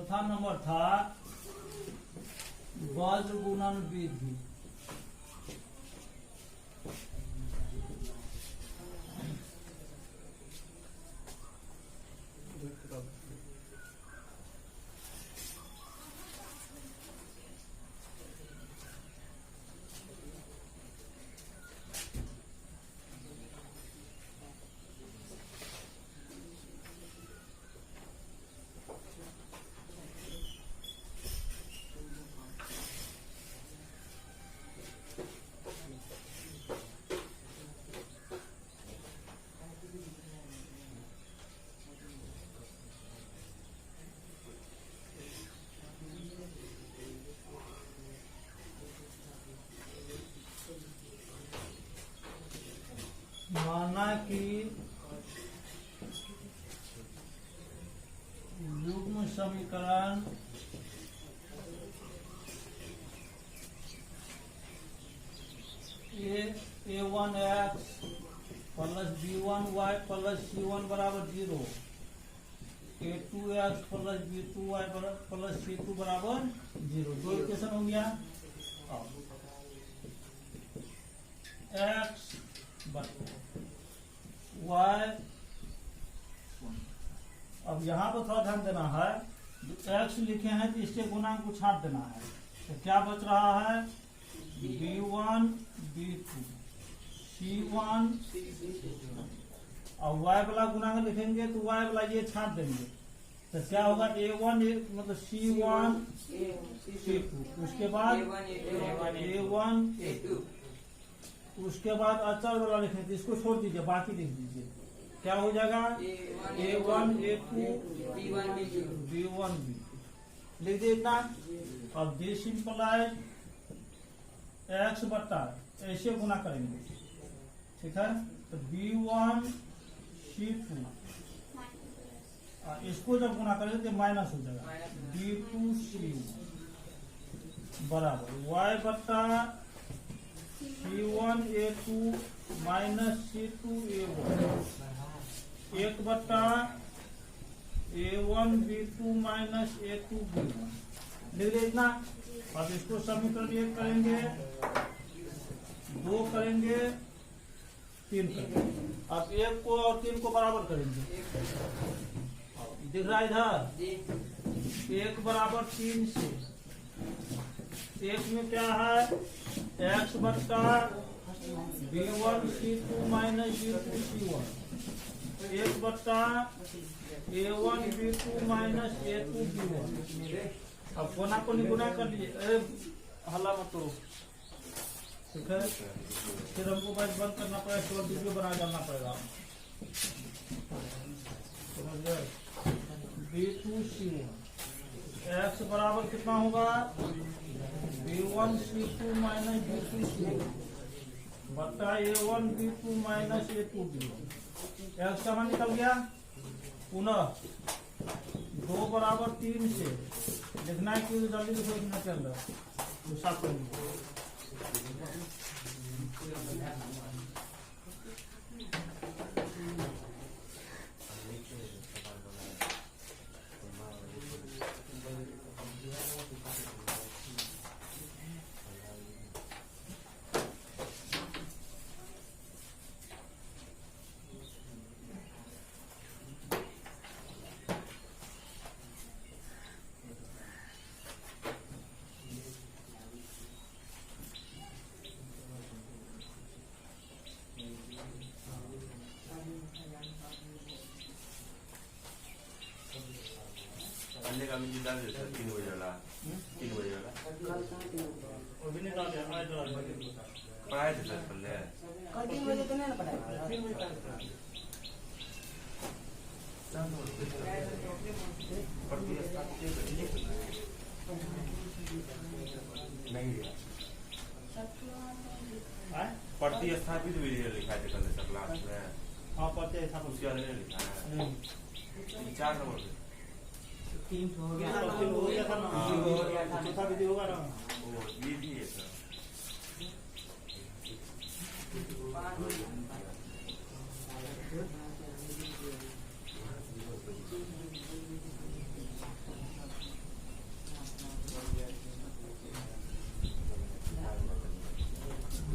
चौथा नंबर था वज्र गुणन विधि। माना कि युग्म समीकरण a1x plus b1y plus c1 बराबर 0, a2x plus b2y plus c2 बराबर 0। दो इक्वेशन हो गया। x y, अब यहाँ पर थोड़ा ध्यान देना है, जो x लिखे हैं तो इससे गुणांक को छांट देना है। तो क्या बच रहा है? b1 b2 c1 और y वाला गुणांक लिखेंगे तो y वाला ये छांट देंगे। तो क्या होगा? a1 मतलब c1 c2, उसके बाद a1 a2, उसके बाद अचल वाला लिखेंगे, इसको छोड़ दीजिए, बाकी लिख दीजिए। क्या हो जाएगा? a1 a2 b1 b2 लिख दिए इतना। अब दिस इंप्लाइज x बट्टा ऐसे गुना करेंगे, ठीक है। तो b1 c2 इसको जब गुना करेंगे तो माइनस हो जाएगा b2 c1 बराबर y बट्टा c1 a2 minus c2 a1, एक बट्टा a1 b2 minus a2 b1 लिख दे इतना। अब इसको समीकरण 1 करेंगे, 2 करेंगे, 3 करेंगे। अब 1 को और 3 को बराबर करेंगे, दिख रहा है इधर 1 बराबर 3 से 1 में क्या है? x बट्टा b1 c2 minus b2 c1, 1 बट्टा a1 b2 minus a2 b1। अब कोना को गुना कर लीजिए, अरे हल्ला मत करो, ठीक है। फिर हमको बस बंद करना पड़ेगा, तो वीडियो बना डालना पड़ेगा, समझ गए। b2 c1 x बराबर कितना होगा? b1 c2 minus b2 c1 बट्टा a1 b2 minus a2 b1। x का मान निकल गया। पुनः 2 बराबर 3 से लिखना है, क्यों जल्दी लिखना के अंदर साफ करेंगे। का मिल डाल देता 3 बजे वाला 3 बजे वाला अभी नहीं डाल दिया, आज डाल दिया। पढ़ाए थे सर पहले कल 3 बजे तो नहीं ना पढ़ाया, 3 बजे तक नहीं पढ़ती स्थापित भी लिखा थे कल सर क्लास में। हाँ पढ़ते हैं, उसके बारे में लिखा है 4 नंबर पे 3 हो गया हो गया था ना, चौथा विधि होगा ना। वो ये भी है सर।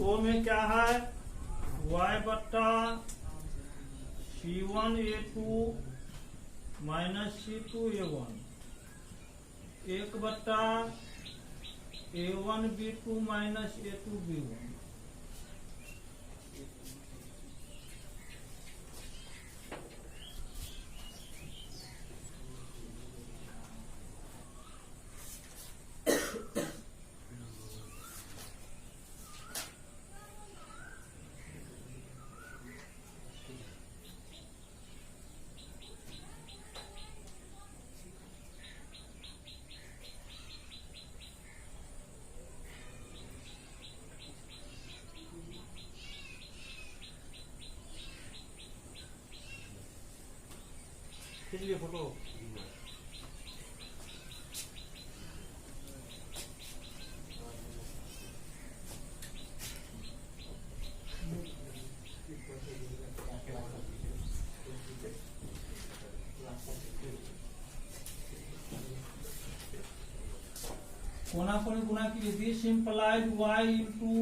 तो में क्या है y बट्टा C1A2 माइनस C2A1 1 बट्टा A1B2 माइनस A2B1। खींच लिए फोटो। कोणाकोणी गुणा की this implies y into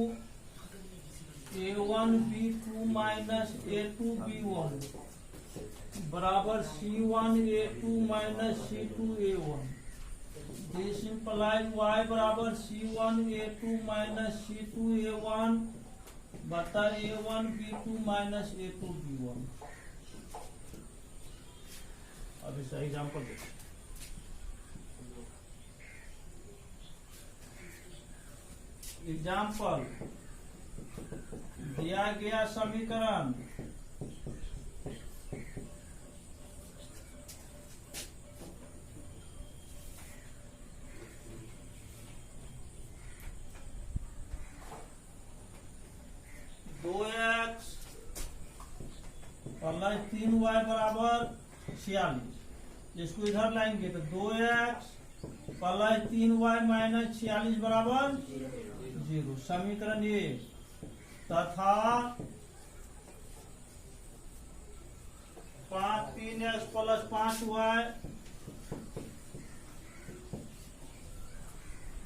A1B2 minus A2B1 बराबर C1A2 minus C2A1। This implies y बराबर C1A2 माइनस C2A1 बटा A1B2 माइनस A2B1। अब इसका एग्जाम्पल देखो। एग्जाम्पल दिया गया समीकरण दो एक्स प्लस 3y बराबर 46। इसको इधर लाएंगे तो 2x प्लस 3y माइनस 46 बराबर 0। समीकरण 1 तथा 3x प्लस 5y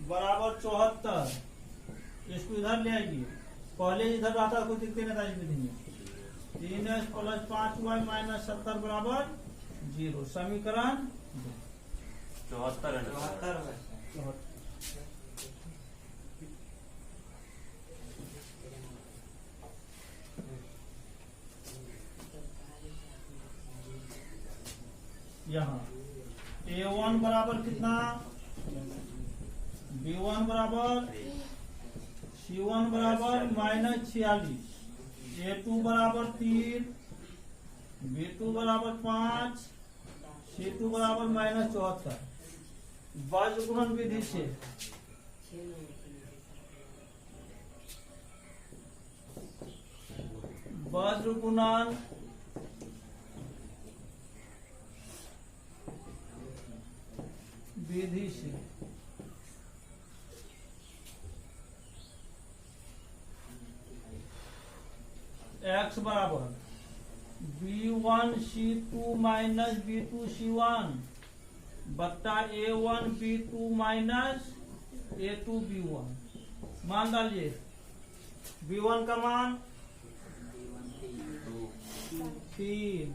बराबर 74। इसको इधर ले आइए। पहले इधर आता कोई दिखते नहीं था इस विधि में। 3x प्लस 5y माइनस 70 बराबर 0। समीकरण 74 है ना? यहाँ A1 बराबर कितना, B1 बराबर C1 बराबर माइनस 46, A2 बराबर 3, B2 बराबर 5, C2 बराबर माइनस 74। वज्र गुणन विधि से वज्र गुणन विधि से x बराबर B1C2 माइनस B2C1 बट्टा A1B2 माइनस A2B1। मान डालिए। B1 का मान 3,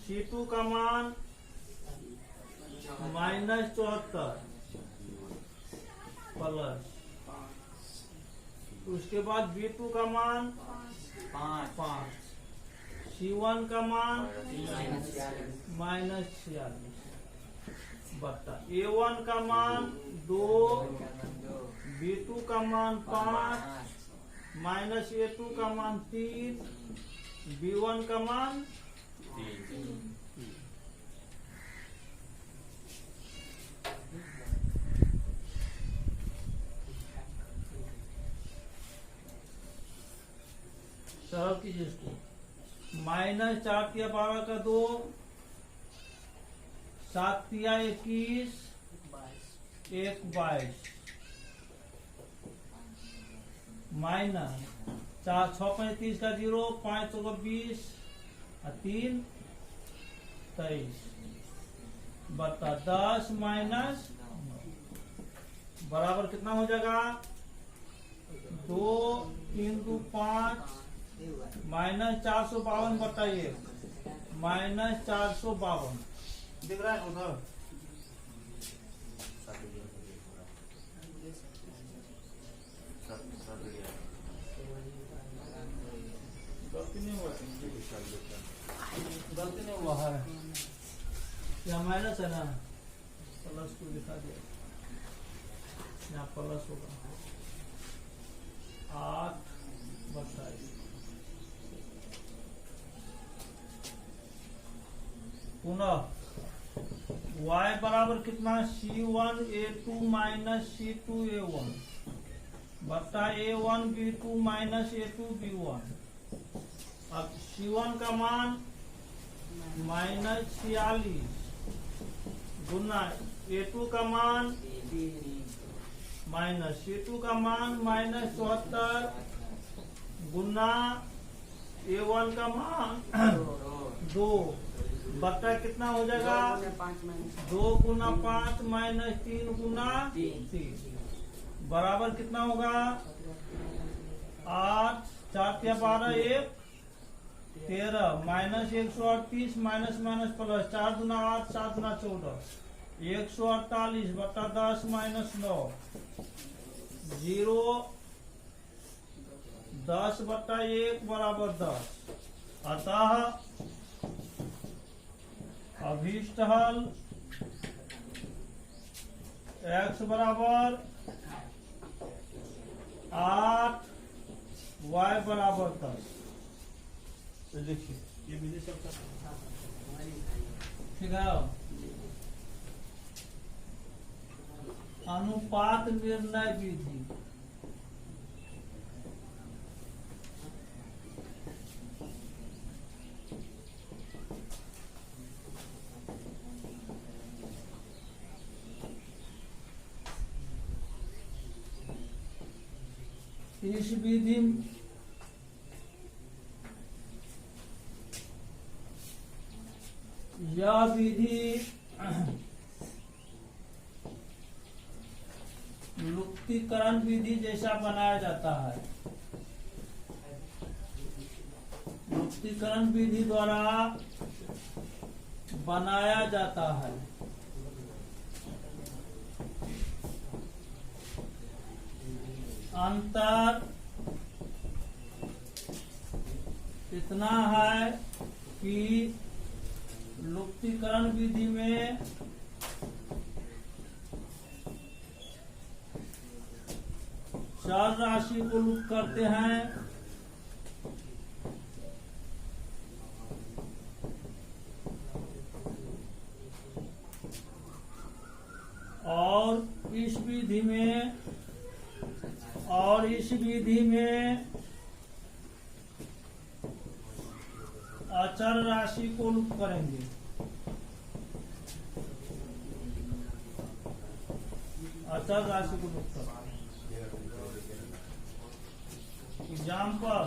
C2 का मान माइनस 74 प्लस, उसके बाद B2 का मान 5, C1 का मान माइनस 46 बट्टा A1 का मान 2, B2 का मान 5 माइनस A2 का मान 3, B1 का मान 3। सरल कीजिए इसको। माइनस 4 तिया 12 का 2, 7 तिया 21, 1 22 माइनस 4 6 35 का 0, 5 चौका 20 और 3 23 बता 10 माइनस बराबर कितना हो जाएगा 2 3 2 5 माइनस 452 बताइए, माइनस 452 दिख रहा है उधर। गलती नहीं हुआ, गलती नहीं हुआ है, यहाँ माइनस है ना, प्लस को दिखा दिया, यहाँ प्लस होगा 8 22। पुनः y बराबर कितना, C1A2 माइनस C2A1 बटा A1 B2 minus A2 B1। अब C1 का मान माइनस 46 गुना A2 का मान माइनस C2 का मान माइनस 74 गुना A1 का मान 2 बटा कितना हो जाएगा, 2 गुना 5 माइनस 3 गुना 3 बराबर कितना होगा, 8 4 या 12 1 13 माइनस 138 माइनस माइनस प्लस 4 गुना 8 7 गुना 14 148 बटा 10 माइनस 9 0 10 बटा 1 बराबर 10। अतः अभीष्ट हल x बराबर 8 y बराबर 10। तो देखिए ये विधि सब ठीक है। अनुपात निर्णय विधि, इस विधि यह विधि लुप्तीकरण विधि जैसा बनाया जाता है। लुप्तीकरण विधि द्वारा बनाया जाता है। अंतर इतना है कि लुप्तीकरण विधि में चर राशि को लुप्त करते हैं और इस विधि में अचर राशि को लुप्त करेंगे। अचर राशि को लुप्त करेंगे। एग्जाम्पल,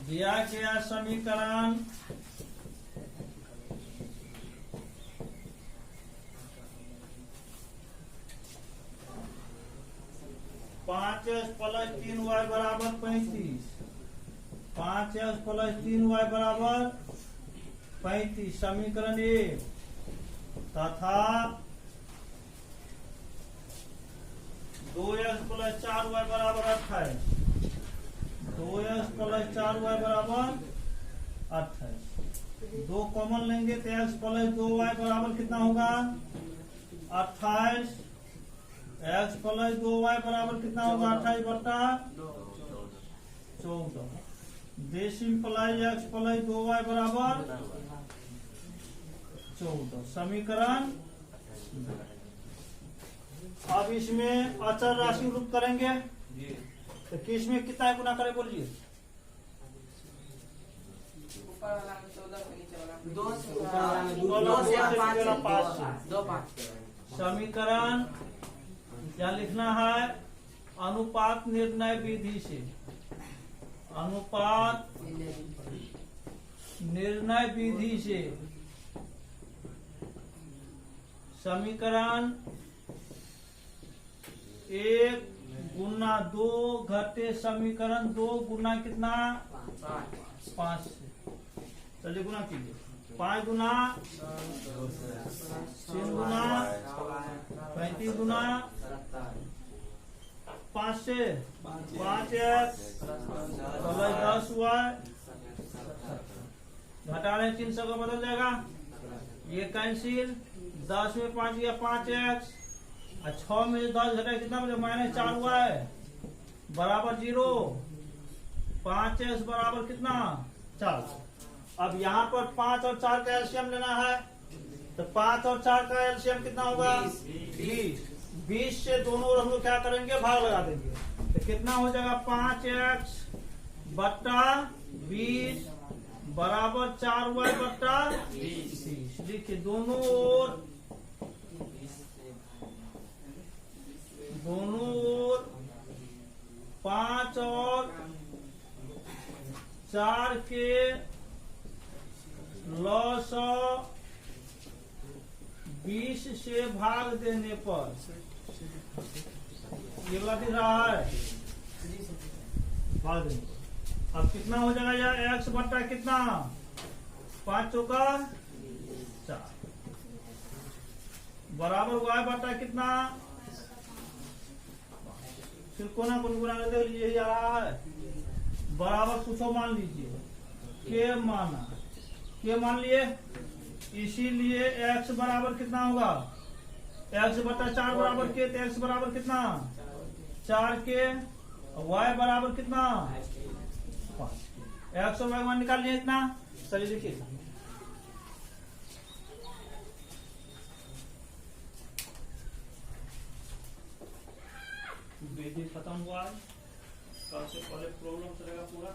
दिया गया समीकरण पांच एक्स प्लस 3y बराबर 35, 5x प्लस 3y बराबर 35 समीकरण 1 तथा 2x प्लस 4y बराबर 28, 2x प्लस 4y बराबर 28। 2 कॉमन लेंगे तो x प्लस 2y बराबर कितना होगा 28। x प्लस 2y बराबर कितना होगा 28 बटा 14। This imply x plus 2y बराबर 14। समीकरण। अब इसमें अचर राशि रूप करेंगे तो किस में कितना गुना करें बोलिए। ऊपर वाला में 14 से नीचे वाला में 2 से ऊपर वाला में दो से 5 से 5 से। 2 5 समीकरण क्या लिखना है। अनुपात निर्णय विधि से। अनुपात निर्णय विधि से समीकरण 1 गुना 2 घटे समीकरण 2 गुना कितना 5 से। चलिए गुना कीजिए। 5 गुना 3 गुना 35 गुना 5 से 5 x प्लस 10y घटा रहे 300 का बदल जाएगा। ये कैंसिल। 10 में 5 गया 5x और 6 में 10 घटा कितना बचे -4y बराबर 0। 5x बराबर कितना 4। अब यहाँ पर 5 और 4 का एलसीएम लेना है तो 5 और 4 का एलसीएम कितना होगा 20। 20 से दोनों हम लोग क्या करेंगे भाग लगा देंगे तो कितना हो जाएगा 5x बट्टा 20 बराबर 4y बट्टा 20। देखिए दोनों ओर 5 और 4 के लॉस 20 से भाग देने पर ये वाला दिख रहा है भाग देने पर। अब कितना हो जाएगा यार x बट्टा कितना 5 चौका 4 बराबर y बट्टा कितना फिर कोना को गुना कर देख लीजिए आ रहा है बराबर कुछ मान लीजिए के माना के मान लिए। इसीलिए x बराबर कितना होगा x बटा 4 बराबर के तो x बराबर कितना 4 के y बराबर कितना 5। x और y मान निकाल लिए इतना। चलिए देखिए विधि खत्म हुआ है। कल से पहले प्रॉब्लम चलेगा पूरा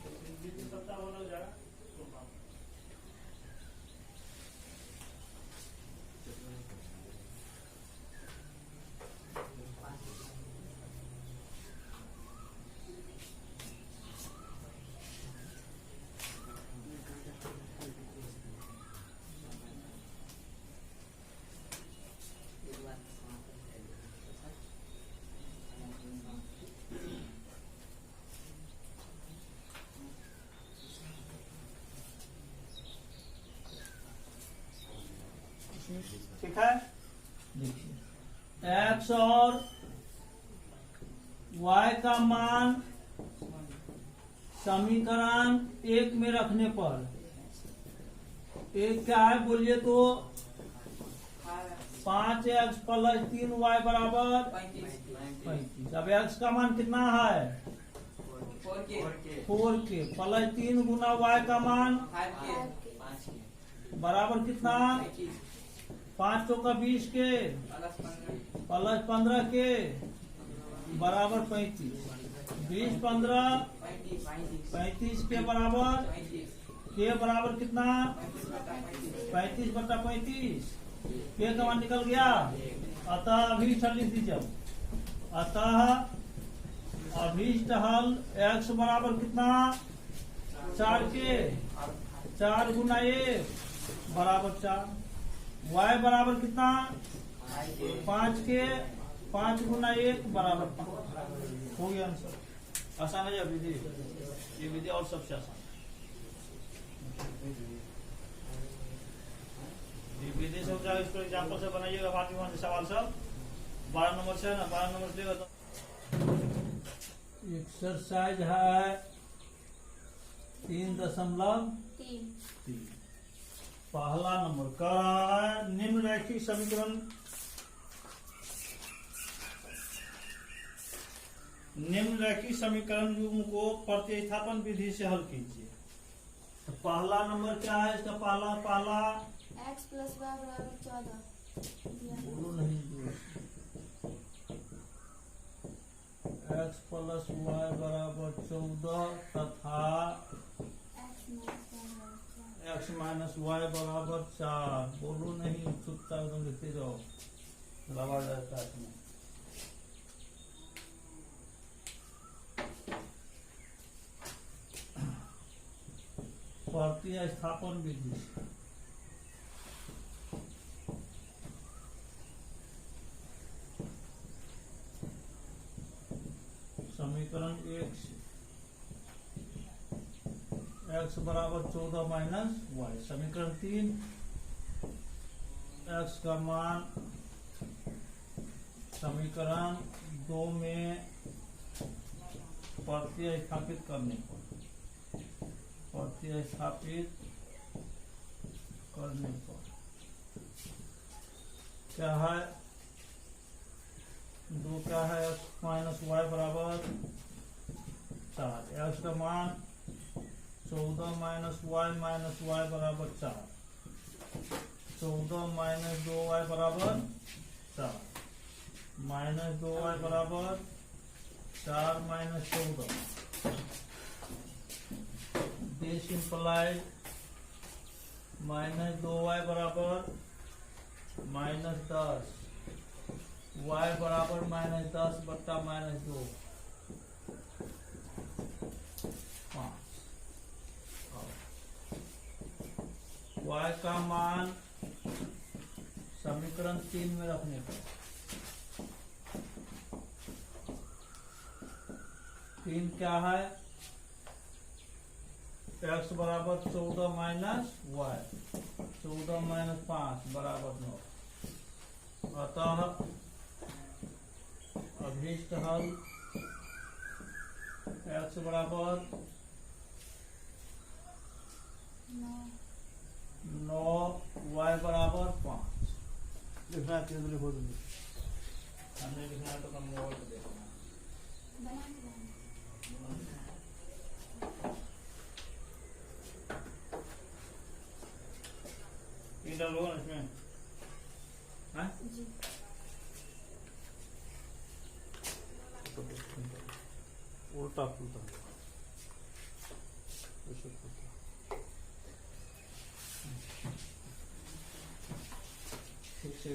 विधि सप्ताह हो लग जाएगा। ठीक है। देखिए x और y का मान समीकरण 1 में रखने पर एक क्या है बोलिए तो 5x प्लस 3y बराबर 35। अब x का मान कितना है 4k प्लस 3 गुना y का मान बराबर कितना 5 चौका 20 के प्लस 15 के बराबर 35। 20 15 35 के बराबर के बराबर कितना 35 बटा 35 के का मान निकल गया। अतः अभीष्ट हल लिख दीजिए। अतः अभीष्ट हल x बराबर कितना 4 के 4 गुना 1 बराबर 4। y बराबर कितना 5 के 5 गुना 1 बराबर 5। हो गया आंसर। आसान है विधि। ये विधि और सबसे आसान विधि से हो जाएगा। इसको एग्जाम्पल से बनाइएगा। बाकी वहां से सवाल सब 12 नंबर से है ना 12 नंबर से लेगा तो एक्सरसाइज है 3.3 पहला नंबर का है निम्न रैखिक समीकरण निम्नलिखित समीकरण युग्म को प्रतिस्थापन विधि से हल कीजिए। तो पहला नंबर क्या है इसका? पहला x + y = 14 बोलो नहीं x + y = 14 तथा x - y = 4। बोलो नहीं, चुपचाप एकदम लिखते जाओ, लगा जाता है इसमें। प्रतिस्थापन विधि से समीकरण 1 से x = 14 - y। समीकरण 3 x का मान समीकरण 2 में प्रतिस्थापित करने पर क्या है? 2 क्या है? x - y = 4। x का मान 14 - y - y = 4। 14 - 2y = 4 - 2y = 4 - 14। This implies -2y = -10, y = -10 बट्टा -2 5। y का मान समीकरण 3 में रखने पर 3 क्या है? x = 14 - y, 14 - 5 = 9। अतः अभीष्ट हल x = 9, y = 5। लिखना है केंद्र हो दूंगी, हमने लिखना है तो कम मोबाइल पे देखना है। इधर लो ना इसमें, हाँ? उल्टा पुल्टा ठीक से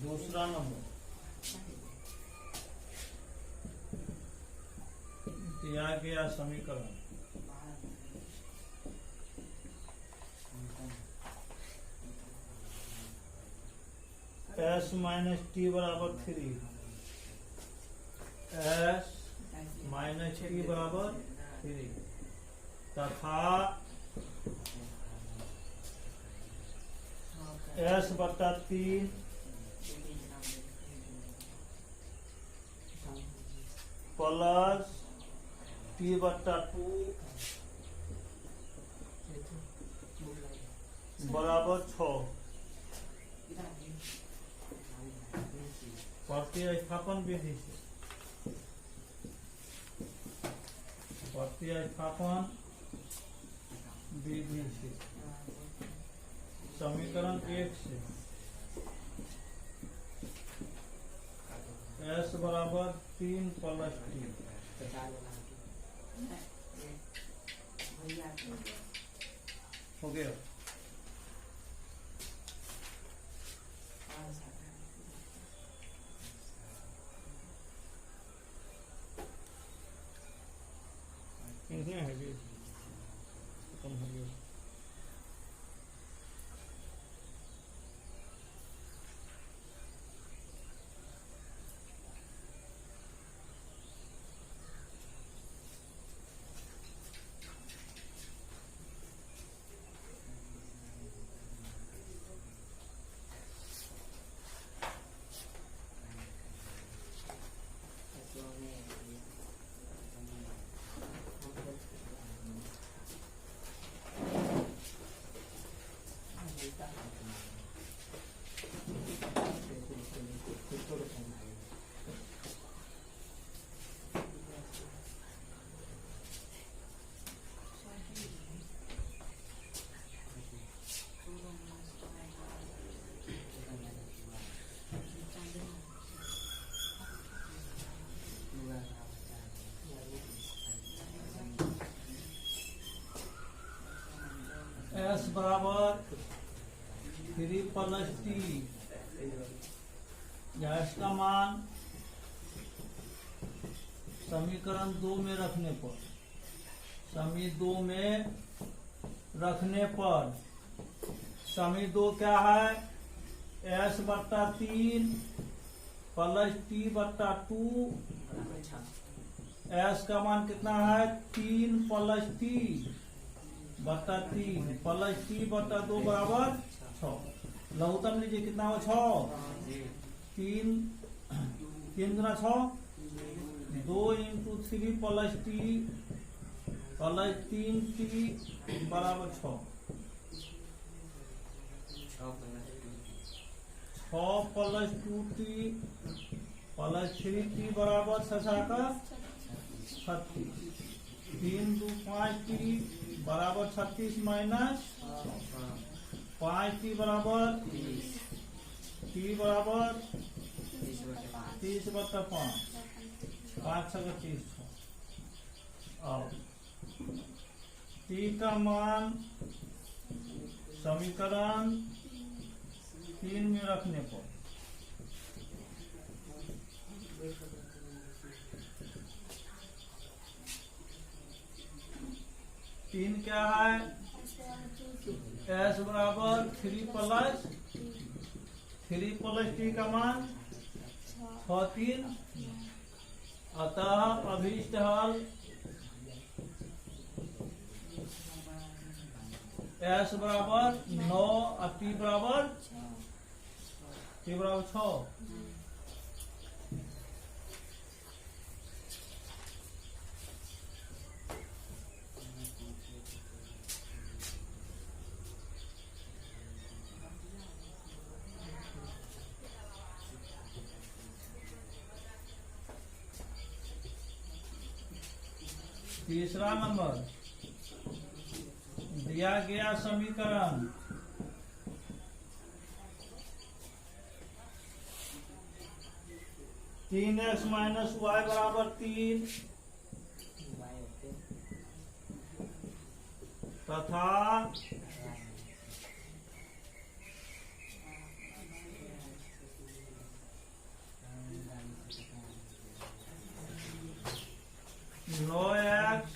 दूसरा नंबर दिया गया समीकरण s - t = 3, s - t = 3 तथा s/3 प्लस t/2 बराबर 6। प्रतिस्थापन विधि से समीकरण 1 से s = 3 + t हो गया। है कम हो गया। प्लस टी, या इसका मान समीकरण 2 में रखने पर, समी 2 में रखने पर, समी 2 क्या है, एस बट्टा 3 प्लस टी बट्टा 2, एस का मान कितना है 3 प्लस टी बट्टा 3 प्लस टी बट्टा 2 बराबर 6। लघुत्तम लीजिए कितना हो 6, 3 गुना 6, 2 into 3 plus T plus 3 T बराबर 6, 6 प्लस 2 टी प्लस 3 टी बराबर 6 का 36, 3 2 5 टी बराबर 36 माइनस 5 टी बराबर टी बराबर 30 बट्टा 5, 5 6 30। अब टी का मान समीकरण 3 में रखने पर, तीन क्या है, एस बराबर 3 प्लस टी का मान 6 3, अतः अभीष्ट हल एस बराबर 9 और टी बराबर 6। तीसरा नंबर दिया गया समीकरण तीन एक्स माइनस वाई बराबर 3 तथा नौ एक्स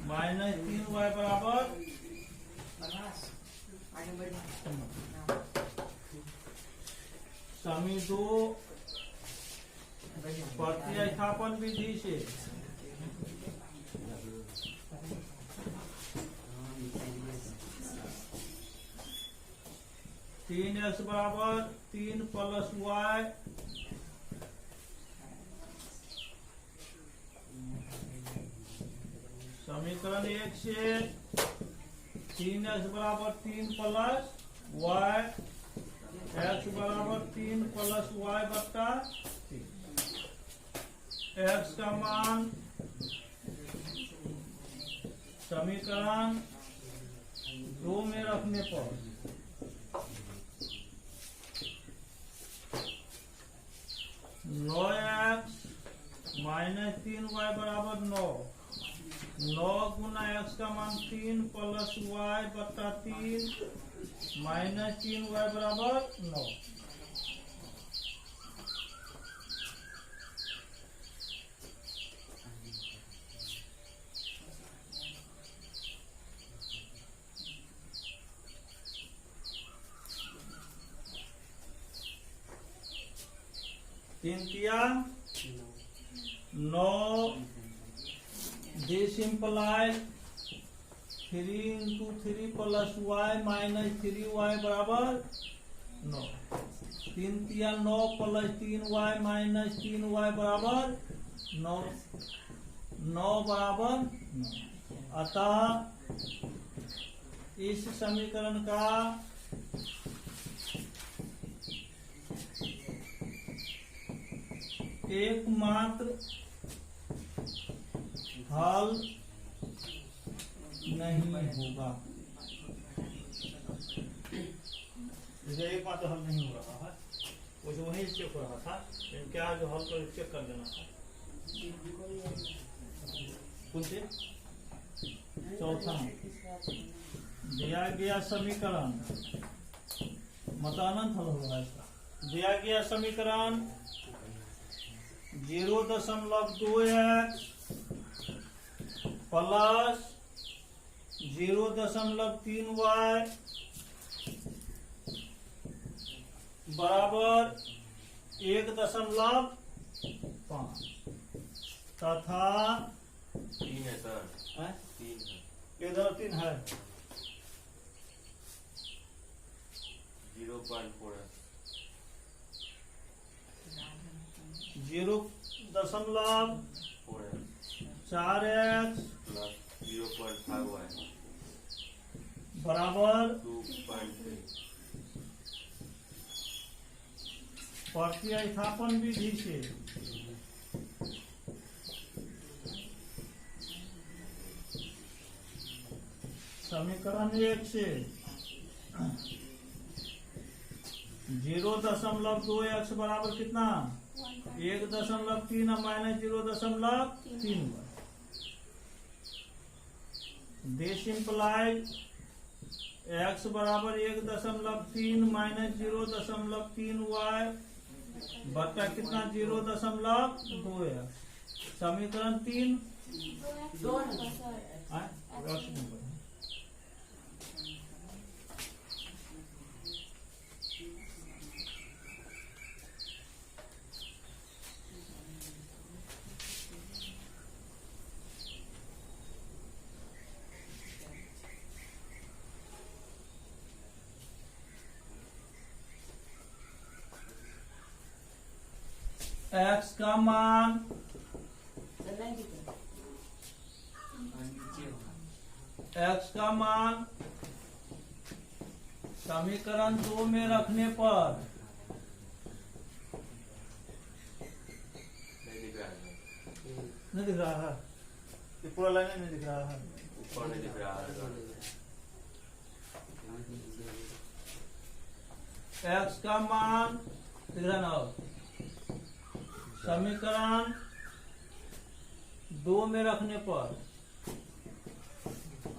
माइनस 3 वाई बराबर समी 2 प्रतिस्थापन विधि से तीन एक्स बराबर 3 प्लस वाई समीकरण 1 से 3x बराबर 3 प्लस वाई, एक्स बराबर 3 प्लस वाई बट्टा 3, एक्स का मान समीकरण 2 में रखने पर नौ एक्स माइनस 3 वाई बराबर 9, 9 गुना एक्स का मान 3 प्लस वाई बट्टा 3 माइनस 3 वाई बराबर 9। तीन किया 9, this implies 3 into 3 plus y minus 3y बराबर 9, 3 तिया 9 प्लस 3y माइनस 3y बराबर 9, 9 बराबर 9। अतः इस समीकरण का एकमात्र हल नहीं होगा, जैसे एकमात्र हल नहीं हो रहा है वैसे वही चेक हो रहा था, लेकिन क्या जो हल कर चेक कर देना था। कौन से चौथा दिया गया समीकरण मतानंत हल होगा इसका। दिया गया समीकरण 0.2x प्लस 0.3y बराबर 1.5 तथा 3 है सर, 3 है, इधर 3 है 0.4 है, 0.4x प्लस 0.5y बराबर 2.3। प्रतिस्थापन विधि से समीकरण 1 से 0.2x बराबर कितना 1.3 माइनस 0.3 दिस इंप्लाइज x बराबर 1.3 माइनस 0.3y बट्टा कितना 0.2x। समीकरण 3 x का मान x का मान समीकरण 2 में रखने पर नहीं दिख रहा है, नहीं दिख रहा है, ये पूरा लाइन नहीं दिख रहा है। ऊपर नहीं दिख रहा है, x का मान दिख रहा ना समीकरण 2 में रखने पर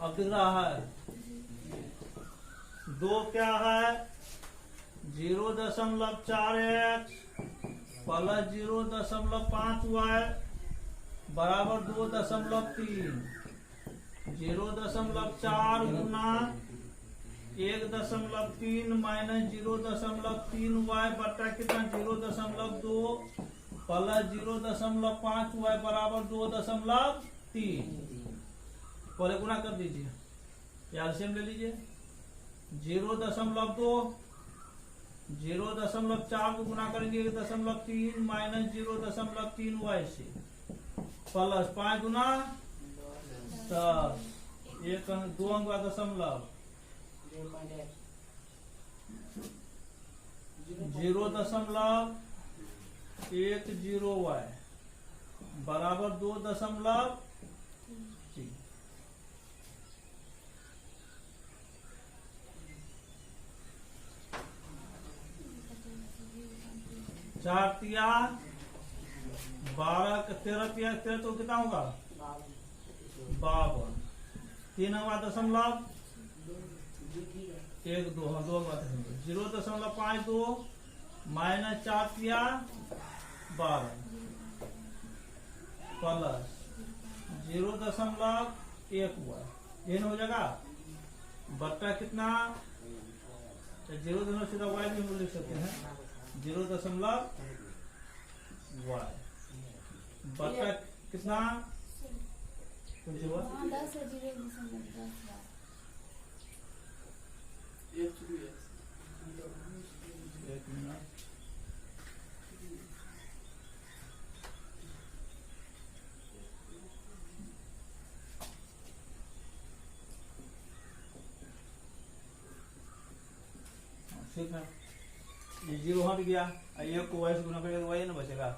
अब दिख रहा है 2 क्या है 0.4x प्लस 0.5y बराबर 2.3 0.4 गुना 1.3 माइनस 0.3y बट्टा कितना 0.2 प्लस 0.5y बराबर 2.3। पहले गुना कर दीजिए, एलसीएम ले लीजिए 0.2 0.4 को गुना करेंगे 1.3 माइनस 0.3y से प्लस 5 गुना 10 एक 2 अंक का दशमलव 0.10y बराबर 2.3। 4 तिया 12 13 तिया 13 तो कितना होगा 52 3 अंक दशमलव 1 2 हाँ 2 अंक 0.52 माइनस 4 तिया 12 प्लस 0.1 ये हो जाएगा बट्टा कितना 0 सीधा y भी हम लिख सकते हैं 0.y बट्टा कितना कुछ हुआ 10 है 0.10 एक मिनट ठीक है ये 0 हट गया ये को y से गुना करेगा तो y ना बचेगा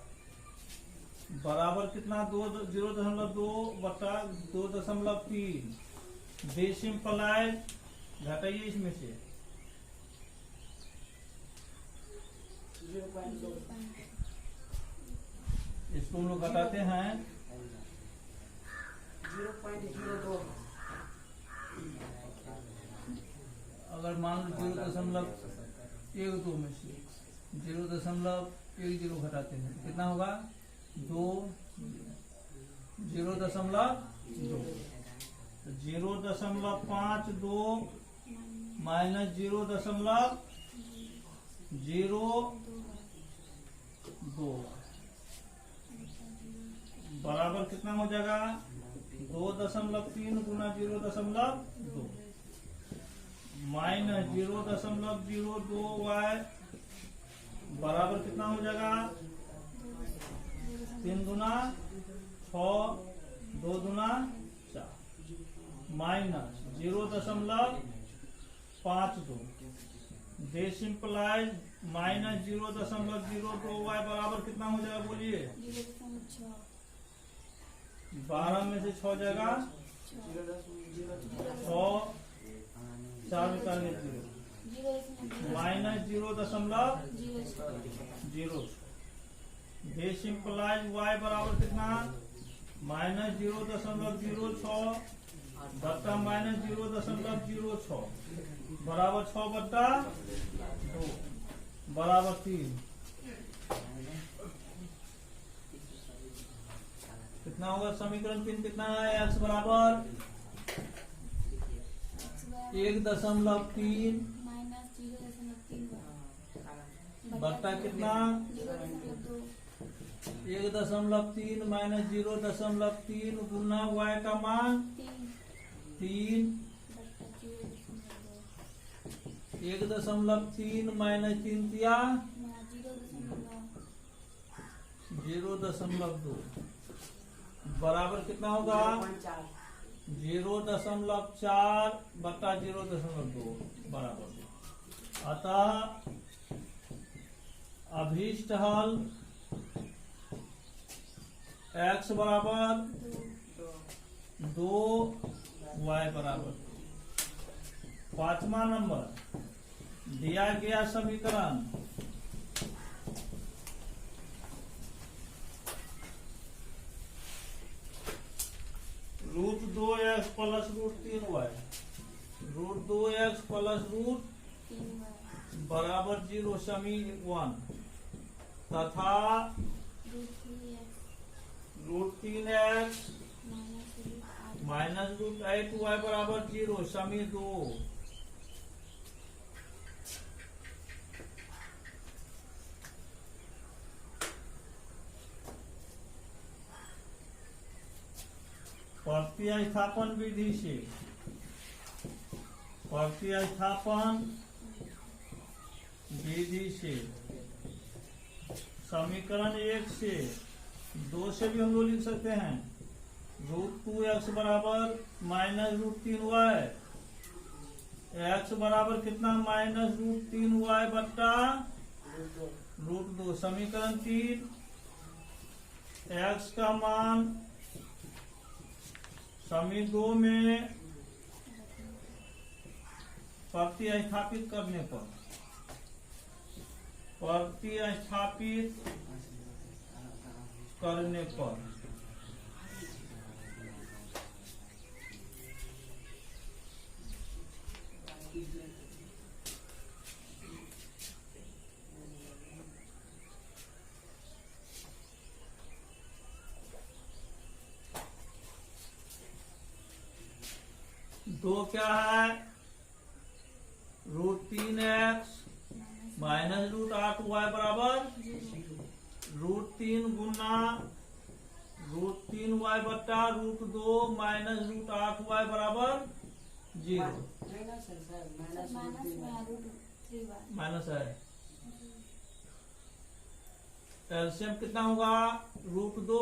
बराबर कितना 0.2 बटा 2.3 बेस इंप्लाइज घटाइए इसमें से 0.2 इसको हम लोग घटाते हैं 0.02 अगर मान लो 1 2 में से 0.10 घटाते हैं, कितना होगा 2 0.2 तो 0.52 माइनस 0.02 बराबर कितना हो जाएगा 2.3 गुना 0.2 माइनस 0.02y बराबर कितना हो जाएगा 3 गुना 6 2 गुना 4 minus 0.52 this implies minus 0.02y बराबर कितना हो जाएगा बोलिए 12 में से 6 जाएगा 6 4 निकालने 0 माइनस 0.0 दिस इंप्लाइज y बराबर कितना माइनस 0.06 बट्टा माइनस 0.06 बराबर 6 बट्टा 2 बराबर 3 कितना होगा समीकरण 3 कितना है x बराबर 1.3 बट्टा कितना 1.3 माइनस 0.3 गुना y का मान 3 1.3 माइनस 3 दिया 0.2 बराबर कितना होगा 0.4 बटा 0.2 बराबर। अतः अभीष्ट हल x बराबर 2 y बराबर। 5वां नंबर दिया गया समीकरण √2x plus √3y √2x plus बराबर 0 समीकरण तथा √3x माइनस √8y बराबर 0 समी 2 प्रतिस्थापन विधि से समीकरण 1 से 2 से भी हम लोग लिख सकते हैं √2x बराबर माइनस √3y x बराबर कितना माइनस √3y बट्टा √2 समीकरण 3 x का मान समी 2 में प्रतिस्थापित करने पर दो क्या है √3x माइनस √8y बराबर √3 गुना √3y बट्टा √2 माइनस √8y बराबर 0 माइनस है। एलसीएम कितना होगा √2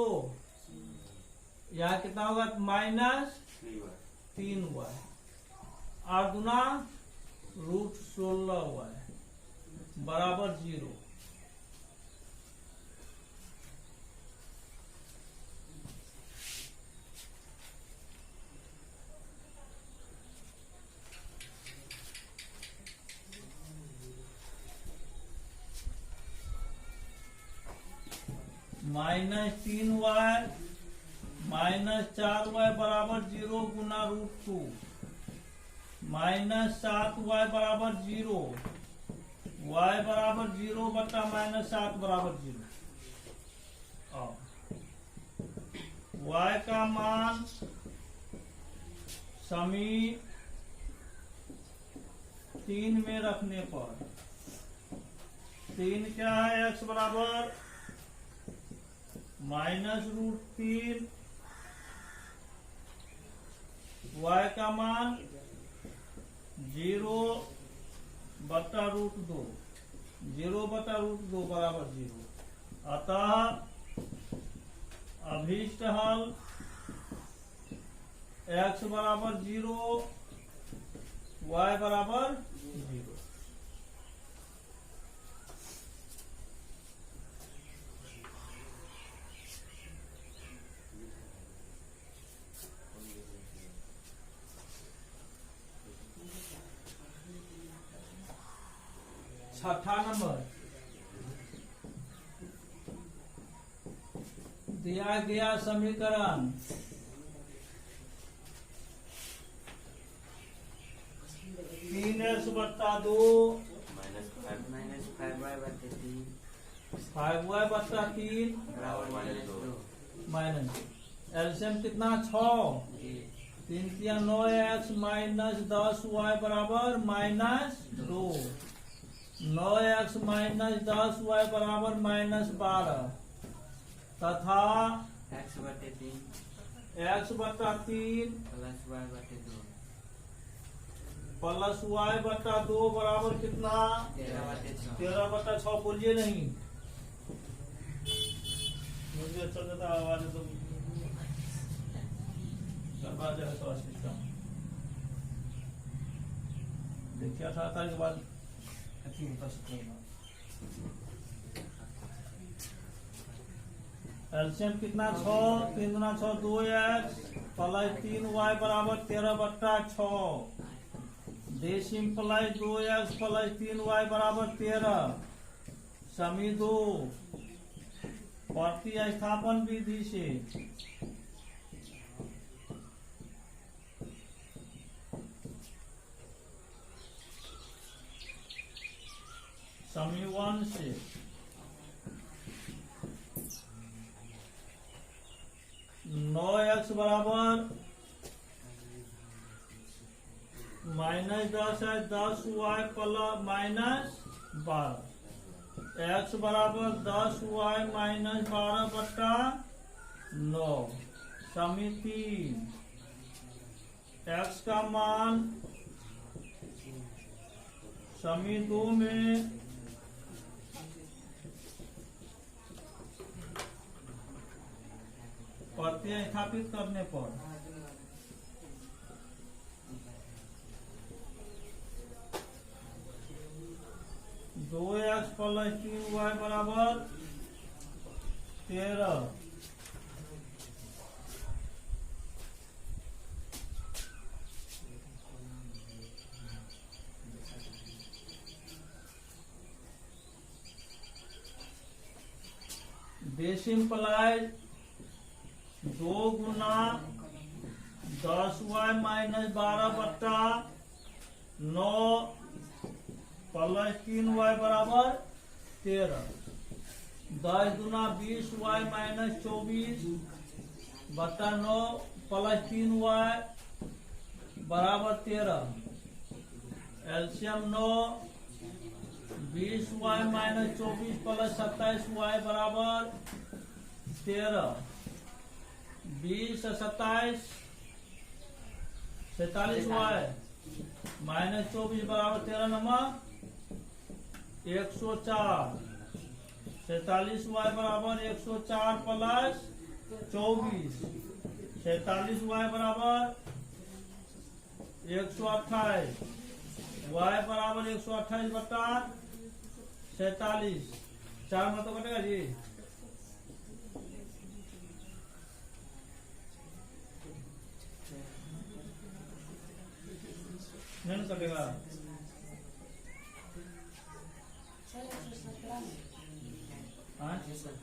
यहाँ कितना होगा माइनस 3y और गुना √16y बराबर 0। माइनस 3y माइनस 4y बराबर 0 गुना √2 माइनस 7y बराबर 0 y बराबर 0 बट्टा -7 बराबर 0। y का मान समी 3 में रखने पर 3 क्या है, x बराबर -√3, y का मान 0 बट्टा √2, 0 बट्टा √2 बराबर 0। अतः अभीष्ट हल x बराबर 0, y बराबर 0। छठा नंबर, दिया गया समीकरण 3x बट्टा 2 5y बट्टा 3 माइनस एलसीएम कितना 6, 3 या 9x माइनस 10y बराबर -2, 9x माइनस 10y बराबर -12 तथा x बटे 3 प्लस y बटा 2 बराबर कितना 13 बटा 6। बोलिए नहीं, मुझे अच्छा लगता आवाज तो करवा जाए तो सिस्टम देखिए 18 तारीख के बाद अच्छी बता सकते हैं। एलसीएम कितना 6, 3 गुना 6 2x प्लस 3y बराबर 13 बट्टा 6। This implies 2x plus 3y बराबर 13। समी 2 प्रतिस्थापन विधि से समी 1 से -9x बराबर -10 है, 10y प्लस -12, x बराबर 10y -12 बट्टा 9। समी 3, x का मान समी 2 में प्रतिस्थापित करने पर 2x प्लस 3y बराबर 13। दिस इम्प्लाइज 2 गुना 10y -12 बट्टा 9 प्लस 3y बराबर 13। 10 गुना 20y -24 बट्टा 9 प्लस 3y बराबर 13। एलसीएम 9, 20y -24 प्लस 27y बराबर 13। 20 27 47y -24 बराबर 13 नंबर 104। 47y बराबर 104 प्लस 24, 47y बराबर 128, y बराबर 128 बटा 47। 4 में तो कटेगा जी। नहीं कटेगा।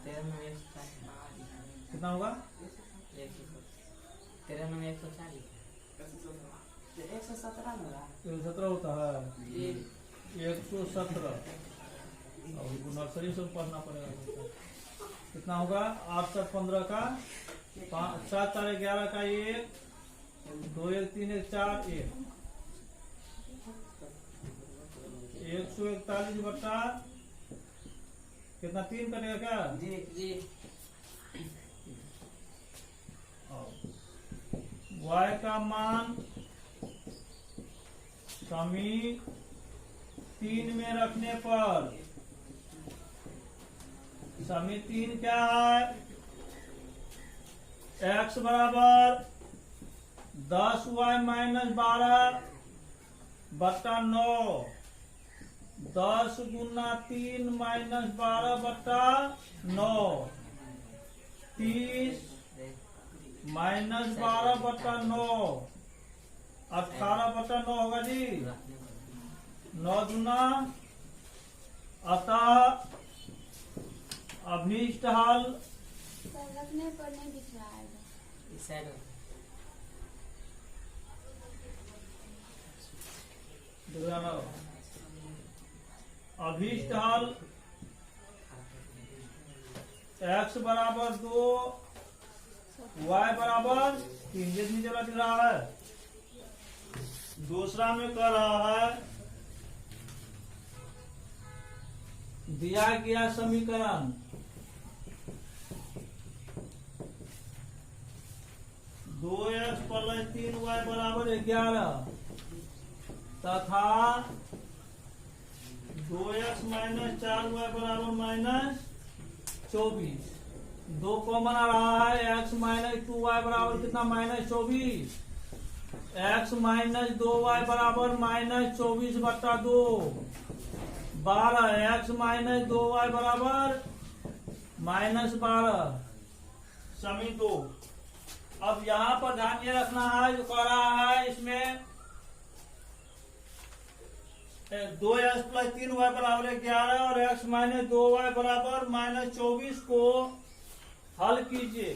13 में 140 कितना होगा? 13 में 140 117 होगा। 117 होता है। 117 और वो नर्सरी से पढ़ना पड़ेगा। कितना होगा 8 7 15 का 5 7 4 11 का 1 2 1 3 1 4 1 141 बटा कितना 3 करेगा क्या? जी जी। y का मान समी 3 में रखने पर समी 3 क्या है? x बराबर 10y माइनस 12 बट्टा 9 10 गुना 3 माइनस 12 बट्टा 9 30 माइनस 12 बट्टा 9 18 बट्टा 9 होगा जी 9 गुना। अतः अभीष्ट हल सर रखने पर नहीं दिख रहा है। इस साइड अभीष्ट हल x बराबर 2 y बराबर 3 जितनी जगह दिख रहा है। दूसरा में कह रहा है दिया गया समीकरण 2x प्लस 3y बराबर 11 तथा 2x माइनस 4y बराबर माइनस 24। 2 कॉमन आ रहा है x माइनस 2y बराबर कितना माइनस 24। x माइनस 2y बराबर माइनस 24 बट्टा 2 12 x माइनस 2y बराबर माइनस 12 समी 2। अब यहाँ पर ध्यान ये रखना है जो कह रहा है इसमें 2x प्लस 3y बराबर 11 और x माइनस 2y बराबर माइनस 24 को हल कीजिए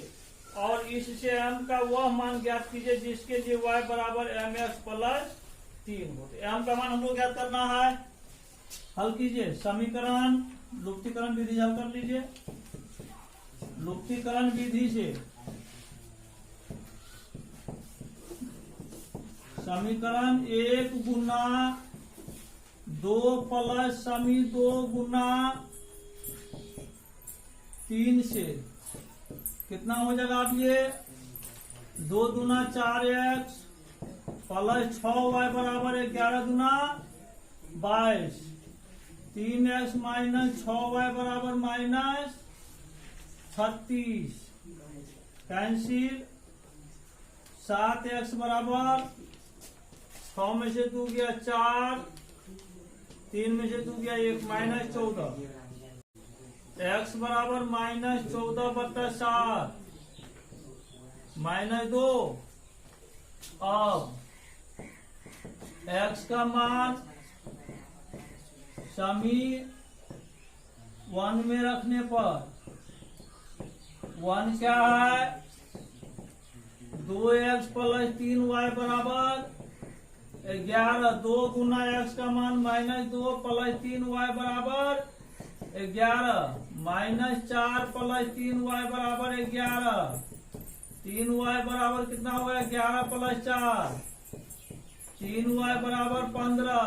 और इससे m का वह मान ज्ञात कीजिए जिसके लिए y बराबर mx प्लस 3 हो। m का मान हम लोग ज्ञात करना है। हल कीजिए समीकरण लुप्तीकरण विधि हल कर लीजिए। लुप्तीकरण विधि से समीकरण 1 गुना 2 प्लस समी 2 गुना 3 से कितना हो जाएगा? आप ये 2 दूना 4x प्लस 6y बराबर 11 दूना 22 3x माइनस 6y बराबर माइनस 36 कैंसिल 7x बराबर 6 में से 2 गया 4 3 में से 2 गया 1 माइनस 14 x बराबर माइनस 14 बट्टा 7 माइनस 2। अब x का मान समी 1 में रखने पर 1 क्या है? 2x प्लस 3y बराबर 11 2 गुना x का मान माइनस 2 प्लस 3y बराबर 11 माइनस 4 प्लस 3y बराबर 11 3y बराबर कितना हुआ? 11 प्लस 4 3y बराबर 15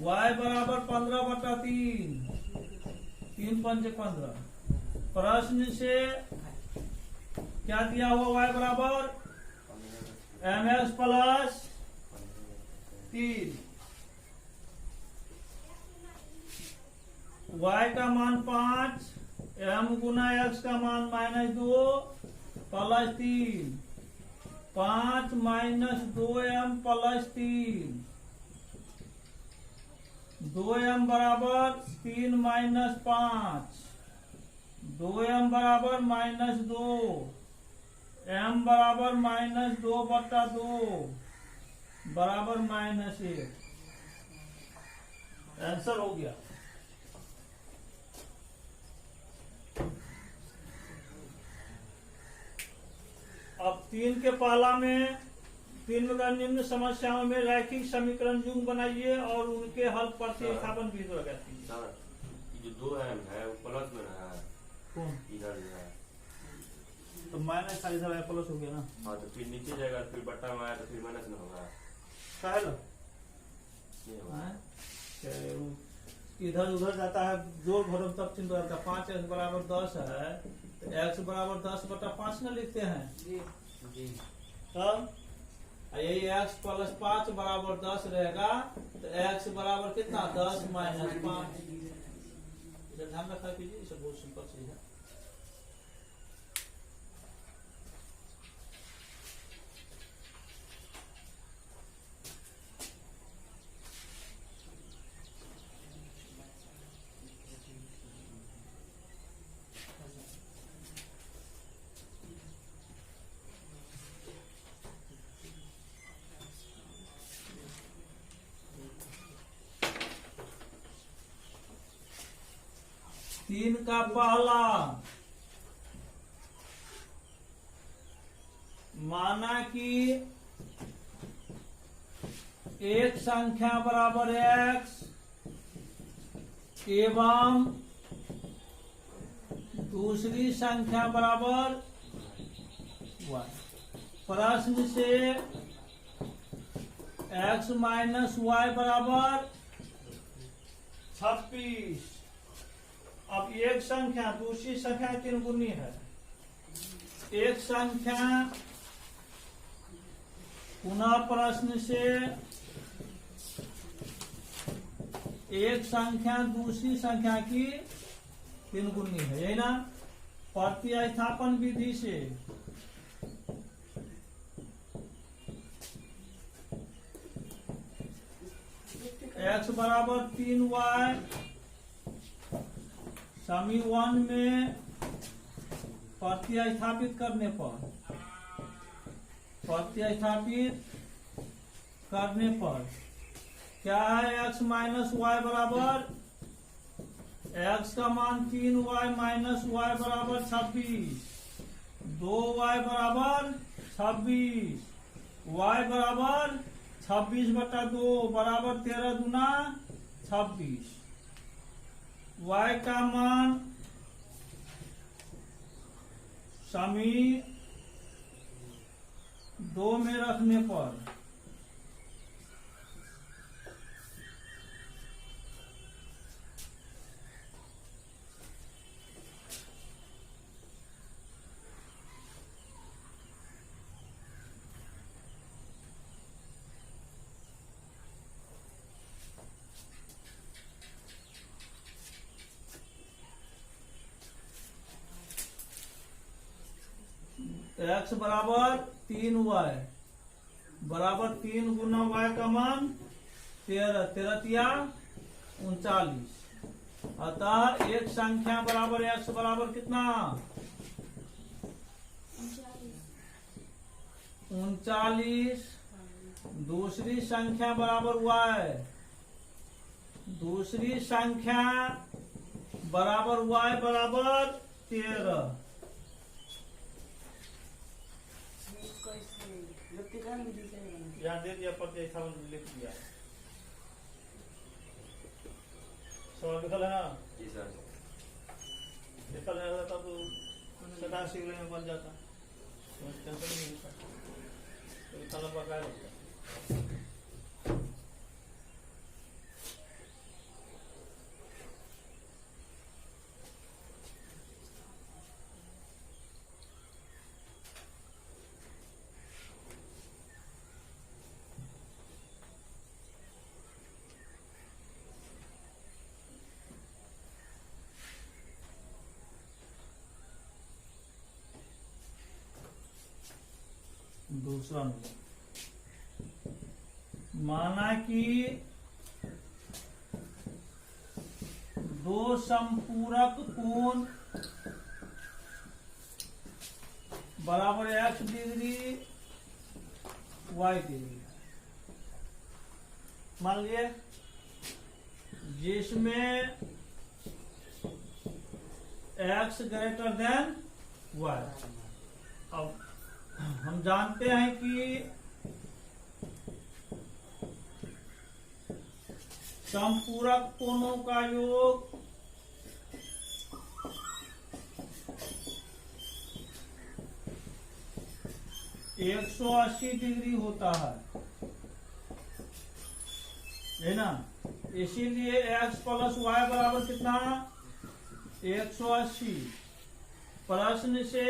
y बराबर 15 बटा 3 3 पंच 15। प्रश्न से क्या दिया हुआ? y बराबर mx प्लस 3 y का मान 5 m गुना x का मान minus 2 plus 3 5 minus 2m plus 3 2m बराबर 3 माइनस 5 2m बराबर माइनस 2 m बराबर माइनस 2 बट्टा 2 बराबर माइनस 1। आंसर हो गया। अब 3 के पहला में 3 का निम्न समस्याओं में रैखिक समीकरण युग्म बनाइए और उनके हल प्रतिस्थापन विधि लगाइए। जो 2 है वो प्लस में है, कौन इधर जो है। तो माइनस का इधर प्लस हो गया ना। हाँ तो फिर नीचे जाएगा, फिर बट्टा में आया तो फिर माइनस में होगा। काहे ला? ये होगा। हाँ? इधर उधर जाता है, जोड़ घटाव तब चिन्ह रहता है। 5x बराबर 10 है तो x बराबर 10/5 ना लिखते हैं। जी जी तब यही x प्लस 5 बराबर 10 रहेगा तो x बराबर कितना 10 माइनस 5। इधर ध्यान रखा कीजिए, ये सब बहुत सिंपल चीज है। तीन का पहला, माना कि एक संख्या बराबर x एवं दूसरी संख्या बराबर y। प्रश्न से x माइनस y बराबर 26। अब एक संख्या दूसरी संख्या 3 गुनी है। एक संख्या, पुनः प्रश्न से एक संख्या दूसरी संख्या की 3 गुनी है, यही ना। प्रतिस्थापन विधि से x बराबर 3y समीकरण में प्रतिस्थापित करने पर क्या है, x माइनस वाई बराबर, x का मान 3y माइनस वाई बराबर 26, 2y बराबर 26, y बराबर 26/2 बराबर 13 दूना 26। y का मान समी 2 में रखने पर x बराबर 3y बराबर 3 गुना y का मान 13, 39। अतः एक संख्या बराबर x बराबर कितना 39। दूसरी संख्या बराबर y, दूसरी संख्या बराबर y बराबर 13। यहाँ दे दिया, प्रतिस्थापन लिख दिया। सवाल लिखल है ना। जी सर। लिखल है तो 87 में बन जाता, टेंशन नहीं होता। तो इतना लंबा क्या लगता है। दूसरा नंबर, माना कि दो संपूरक कोण बराबर x डिग्री y डिग्री, मान लिए जिसमें x ग्रेटर देन y। अब हम जानते हैं कि संपूरक कोणों का योग 180 डिग्री होता है ना। इसीलिए x प्लस वाई बराबर कितना, 180। प्रश्न से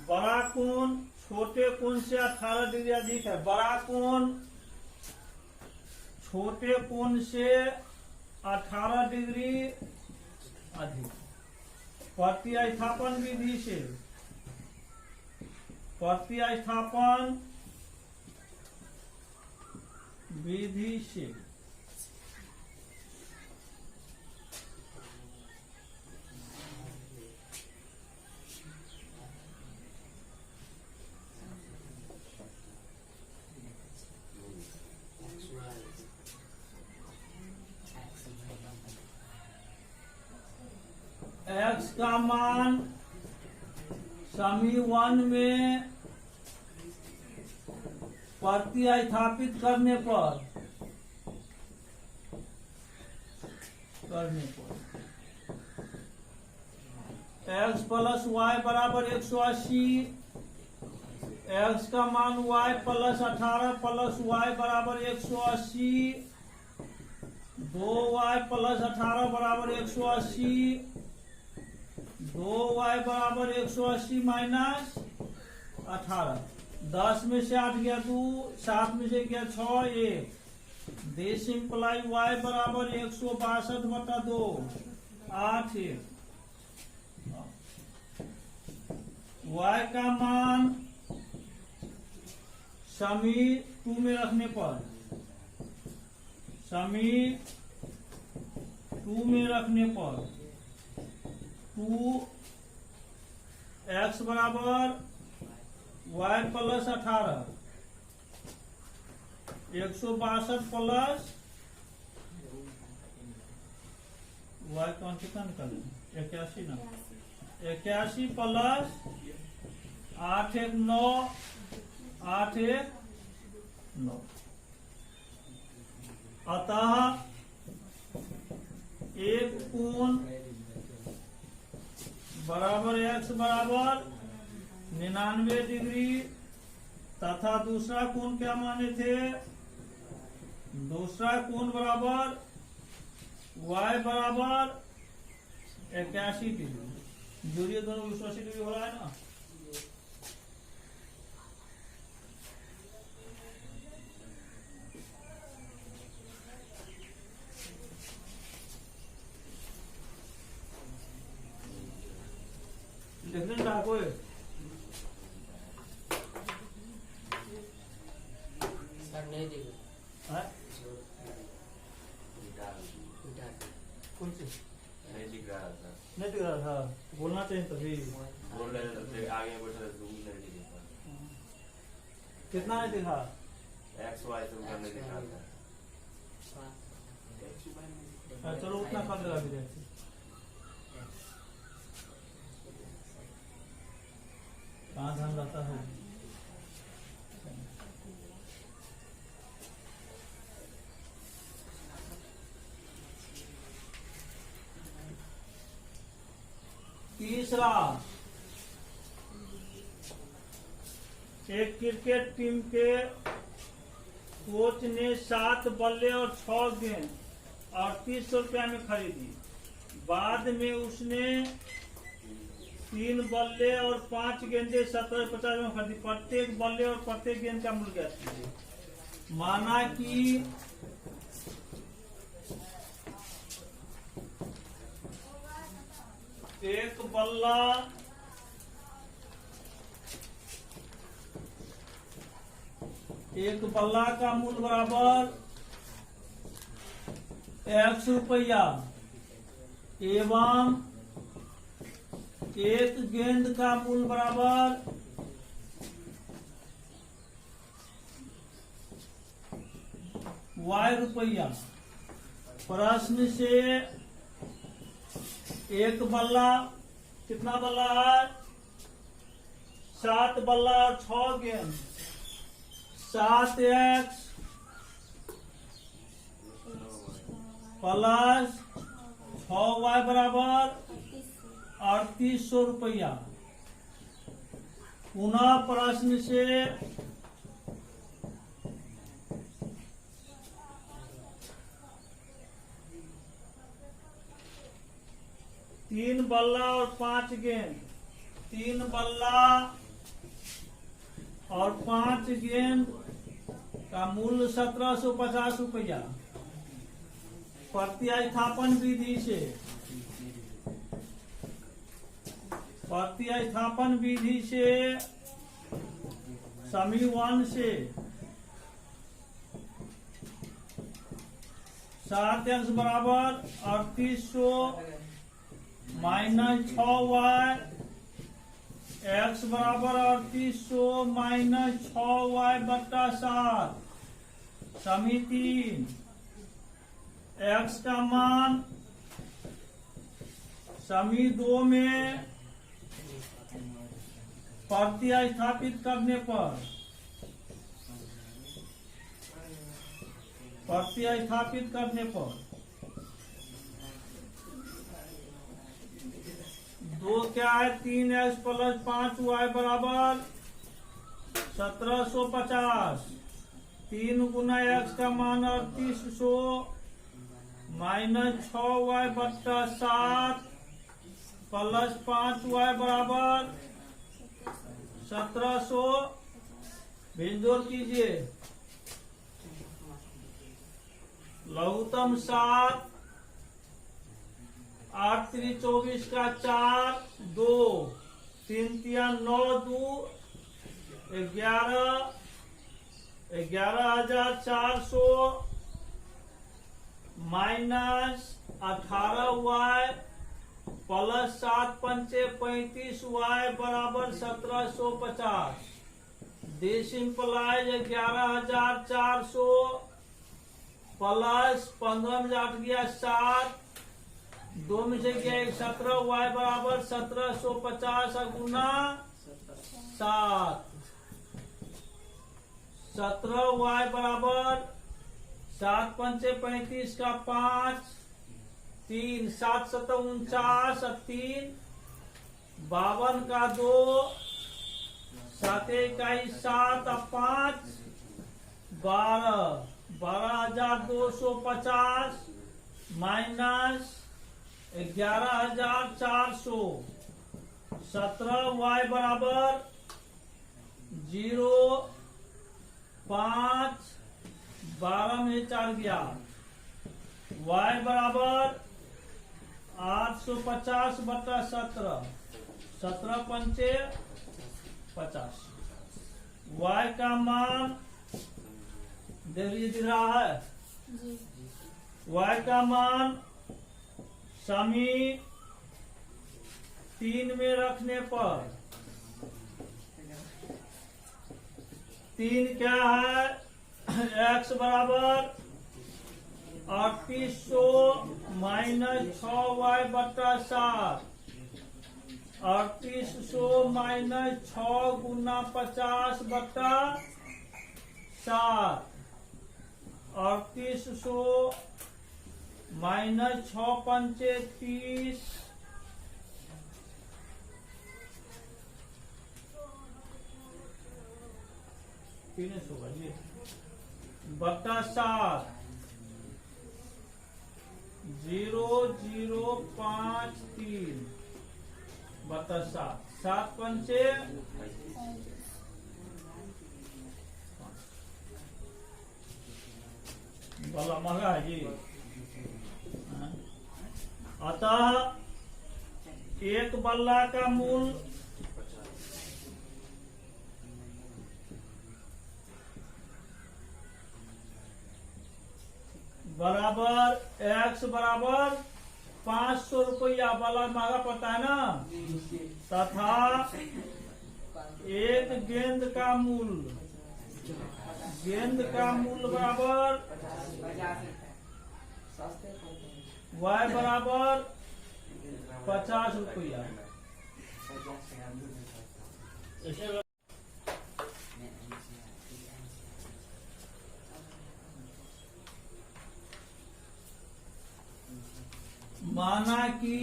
बड़ा कोण छोटे कोण से 18 डिग्री अधिक है। बड़ा कोण छोटे कोण से 18 डिग्री अधिक। प्रतिस्थापन विधि से, प्रतिस्थापन विधि से x का मान समीकरण में प्रतिस्थापित करने पर x प्लस वाई बराबर 180। x का मान y प्लस 18 प्लस वाई बराबर 180। 2y प्लस 18 बराबर 180। 2y बराबर 180 माइनस 18। 10 में से 8 गया 2, 7 में से गया 6, 1। दिस इंप्लाई y बराबर 162/2, 8 1। y का मान समी 2 में रखने पर, समी 2 में रखने पर 2x बराबर y प्लस 18, 162 प्लस y कौन कितना निकाले, 81 ना, 81 प्लस 8 1 9, 8 1 9। अतः एक कोण बराबर x बराबर 99 डिग्री तथा दूसरा कोण क्या माने थे, दूसरा कोण बराबर y बराबर 81 डिग्री। जोड़िए दोनों 180 डिग्री हो रहा है ना। लिखने डाको है सर नहीं दिख कौन सी नहीं दिख रहा था, नहीं दिख रहा था, बोलना चाहिए तभी। बोल रहे थे आगे बैठे थे, नहीं दिख रहा। कितना नहीं दिखा, एक्स वाई से ऊपर नहीं दिखा था। चलो उतना कर देगा विद्यार्थी। कहाँ ध्यान रहता है। तीसरा, एक क्रिकेट टीम के कोच ने 7 बल्ले और 6 गेंद 3800 रुपया में खरीदी। बाद में उसने 3 बल्ले और 5 गेंदे 1750 में खरीदी। प्रत्येक बल्ले और प्रत्येक गेंद का मूल्य क्या है। माना कि एक बल्ला का मूल्य बराबर x रुपया एवं एक गेंद का मूल्य बराबर y रुपया। प्रश्न से एक बल्ला, कितना बल्ला है, 7 बल्ला और 6 गेंद, 7x प्लस 6y बराबर 3800 3800 रुपया। पुनः प्रश्न से तीन बल्ला और 5 गेंद, 3 बल्ला और 5 गेंद का मूल्य 1750 रुपया। प्रतिस्थापन विधि से समीकरण से 7x बराबर 3800 माइनस 6y, x बराबर 3800 माइनस 6y बट्टा 7, समी 3, x का मान समी 2 में प्रतिस्थापित करने पर 2 क्या है, 3x प्लस 5y बराबर 1750। 3 गुना x का मान 3800 माइनस 6y बट्टा 7 प्लस 5y बराबर 1700। भिजोड़ कीजिए। लघुत्तम 7, 8 3 24 का 4, 2 3 3 9 2 11, 11,400 माइनस 18y प्लस 7 पंचे 35y बराबर 1750। दिस इंप्लाइज 11,400 प्लस 15 में 8 गया 7, 2 में से गया 17y बराबर 1750 गुना 7। 17y बराबर 7 पंचे 35 का 5, 3 7 7 49, 3 52 का 2, 7 21 7 5 12, 12,250 माइनस 11,400। 17y बराबर 0 5 12 में 4 गया, y बराबर 850 बटा 17, 17 पंचे 50। y का मान देख लीजिए, दिख रहा है। जी। y का मान समी 3 में रखने पर 3 क्या है, x बराबर 3800 माइनस 6y बट्टा 7, 3800 माइनस 6 गुना 50 बट्टा 7, 3800 माइनस 6 पंचे 30, बट्टा 7, 0053 बट्टा 7, 7 पंचे बड़ा महंगा है जी। अतः एक बल्ला का मूल्य बराबर x बराबर 500 रुपया, वाला महंगा पड़ता है ना, तथा एक गेंद का मूल्य बराबर y बराबर 50 रुपया। माना कि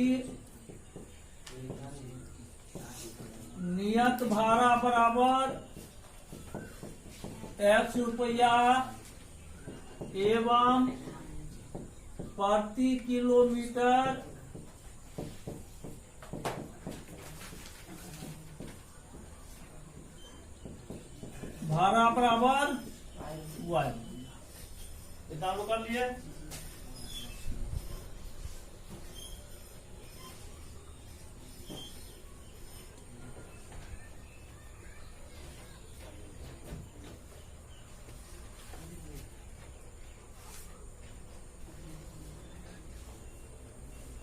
नियत भाड़ा बराबर x रुपया एवं प्रति किलोमीटर भाड़ा बराबर y। इतना लोग कर लिए।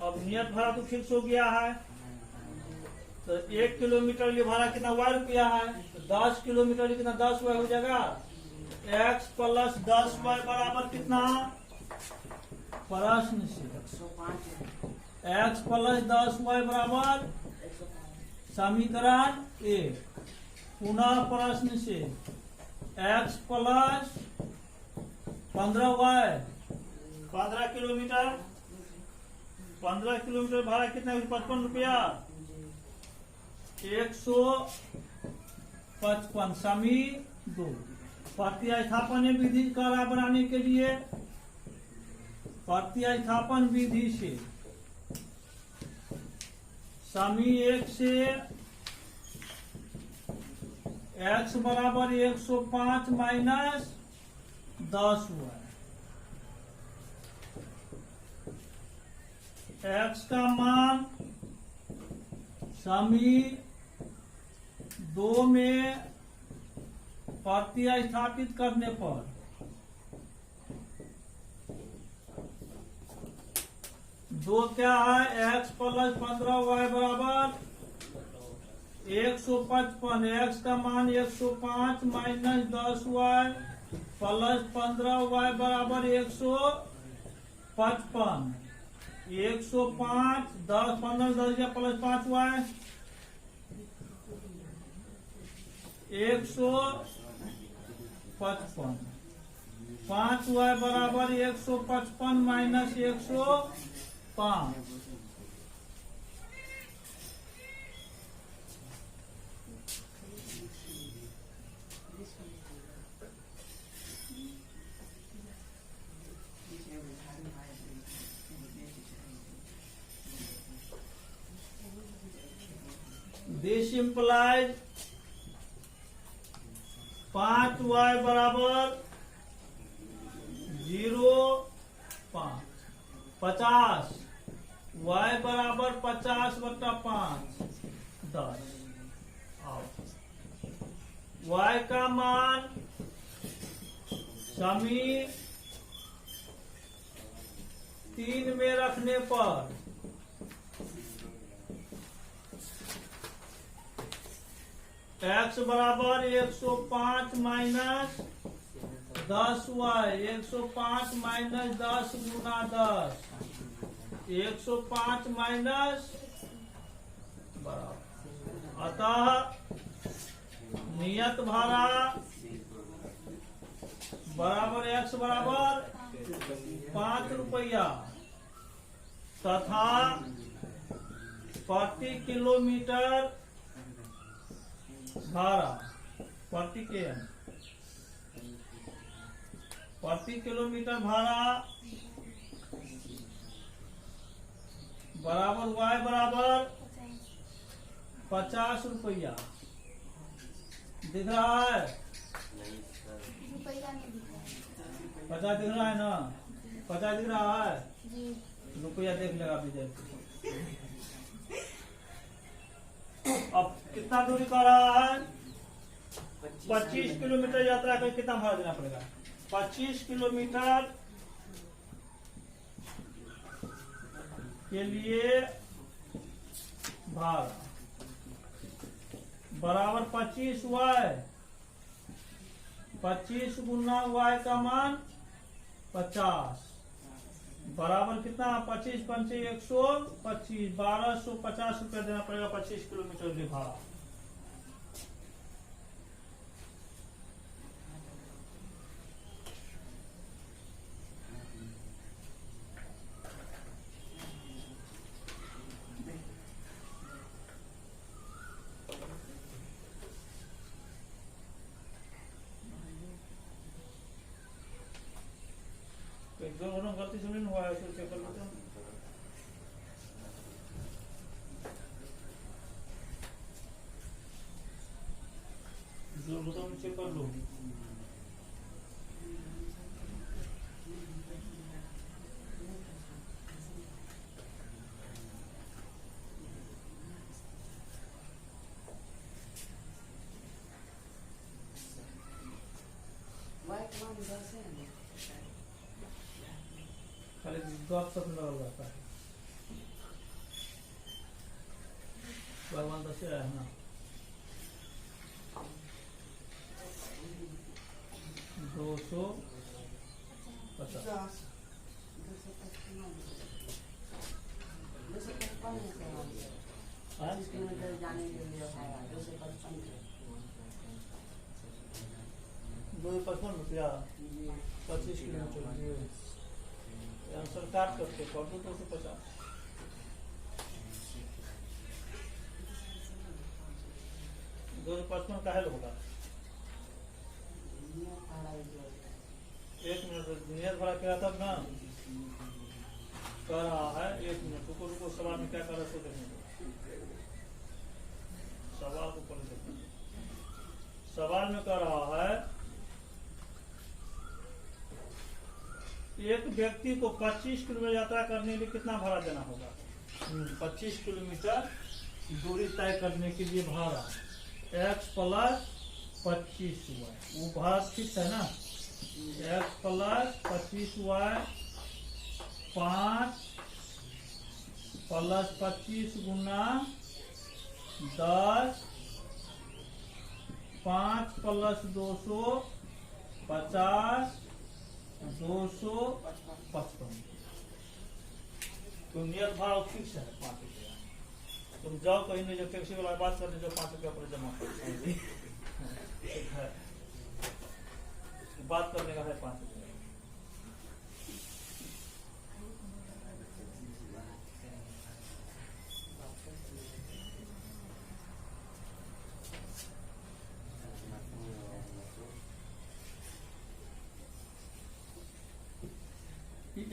अब नियत भाड़ा तो फिक्स हो गया है, तो 1 किलोमीटर लिए भाड़ा कितना y रुपया है, तो 10 किलोमीटर लिए कितना 10 y हो जाएगा। x प्लस 10 y बराबर कितना, प्रश्न से x प्लस 10 y बराबर समीकरण 1। पुनः प्रश्न से x प्लस 15y 15 किलोमीटर भाड़ा कितना, 55 रुपया, 155 समी 2। प्रतिस्थापन विधि का बनाने के लिए प्रतिस्थापन विधि से समी 1 से x बराबर 105 माइनस 10 हुआ। x का मान समी 2 में प्रतिस्थापित करने पर दो क्या है, x प्लस 15y बराबर 155। x का मान 105 माइनस 10y प्लस 15y बराबर 155। 105 10 15 10 या प्लस 5y 155। 5y बराबर 155 माइनस 105। This implies 5y बराबर 0.5 50, y बराबर 50/5 10। y का मान समी 3 में रखने पर x बराबर 105 माइनस 10y 105 माइनस 10 गुना 10 105 माइनस बराबर। अतः नियत भाड़ा बराबर x बराबर 5 रुपया तथा प्रति किलोमीटर भाड़ा प्रति किलोमीटर भाड़ा बराबर y बराबर 50 रुपया। दिख रहा है, रुपया नहीं दिख रहा है। 50 दिख रहा है ना, 50 दिख रहा है, जी रुपया देख लेगा विजय। अब कितना दूरी कर रहा है, 25 किलोमीटर यात्रा कर कितना भाड़ा देना पड़ेगा, 25 किलोमीटर के लिए भाड़ा बराबर 25y 25 गुना y का मान 50 बराबर कितना, 25 पंचे 125 1250 रुपया देना पड़ेगा 25 किलोमीटर के भाड़ा। 35 में नहीं हुआ है, तो चेक कर लेते हैं। जो बताओ चेक कर लो। खाली गप सप लगल रहता है। भगवान दस है ना, 250 किलोमीटर जाने के लिए भाड़ा 255 रुपया 25 किलोमीटर आंसर काट करके कर दो 250। दो 255 का है होगा। 1 मिनट नियत भाड़ा क्या तब ना कर रहा है। 1 मिनट रुको रुको, सवाल में क्या कर रहा है देखने दो। सवाल को पढ़ देखते हैं। सवाल में कह रहा है एक व्यक्ति को 25 किलोमीटर यात्रा करने के लिए कितना भाड़ा देना होगा। 25 किलोमीटर दूरी तय करने के लिए भाड़ा x प्लस 25y, वो भाड़ा फिक्स है ना। x प्लस 25y 5 प्लस 25 गुना 10 5 प्लस 250 255। तो नियत भाड़ा फिक्स है 5 रुपया। तुम जाओ कहीं नहीं, जो टैक्सी वाला बात करने जो 5 रुपया पर जमा कर बात करने का है 5 रुपया।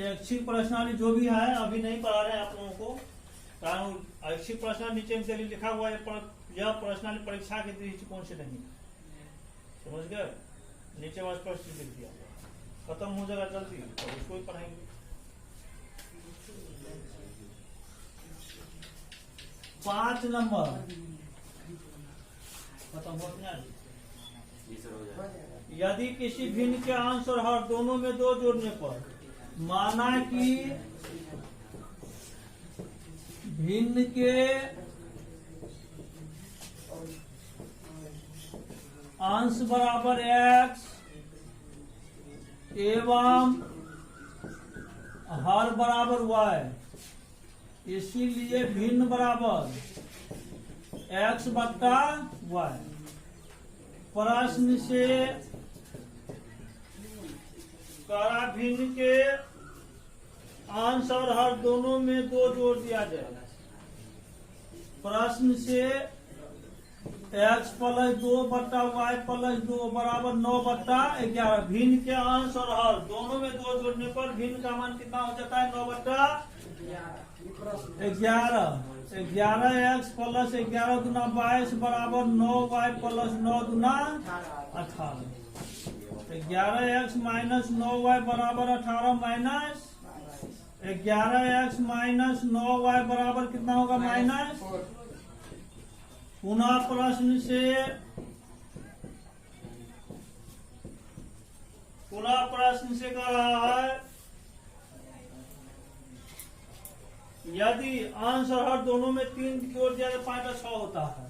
ऐच्छिक प्रश्नावली जो भी है अभी नहीं पढ़ा रहे हैं आप लोगों को, कारण ऐच्छिक प्रश्न नीचे में चलिए लिखा हुआ है। यह प्रश्नावली परीक्षा के दृष्टिकोण से नहीं, समझ गए। नीचे वाला स्पष्ट लिख दिया, खत्म हो जाएगा जल्दी और उसको ही पढ़ाएंगे। 5 नंबर खत्म हो गया। यदि किसी भिन्न के अंश और हर दोनों में 2 जोड़ने पर माना कि भिन्न के अंश बराबर x एवं हर बराबर y, इसीलिए भिन्न बराबर x बट्टा y। प्रश्न से करा भिन्न के अंश और हर दोनों में 2 जोड़ दिया जाए। प्रश्न से x प्लस 2 बट्टा y प्लस 2 बराबर 9 बट्टा 11। भिन्न के अंश और हर दोनों में 2 जोड़ने पर भिन्न का मान कितना हो जाता है 9 बट्टा 11। 11x प्लस 11 गुना 22 बराबर 9y प्लस 9 गुना 18। 11x माइनस 9y बराबर 18 माइनस 11x माइनस 9y बराबर कितना होगा माइनस। पुनः प्रश्न से कह रहा है यदि अंश और हर दोनों में 3 जोड़ दिया तो 5 6 होता है।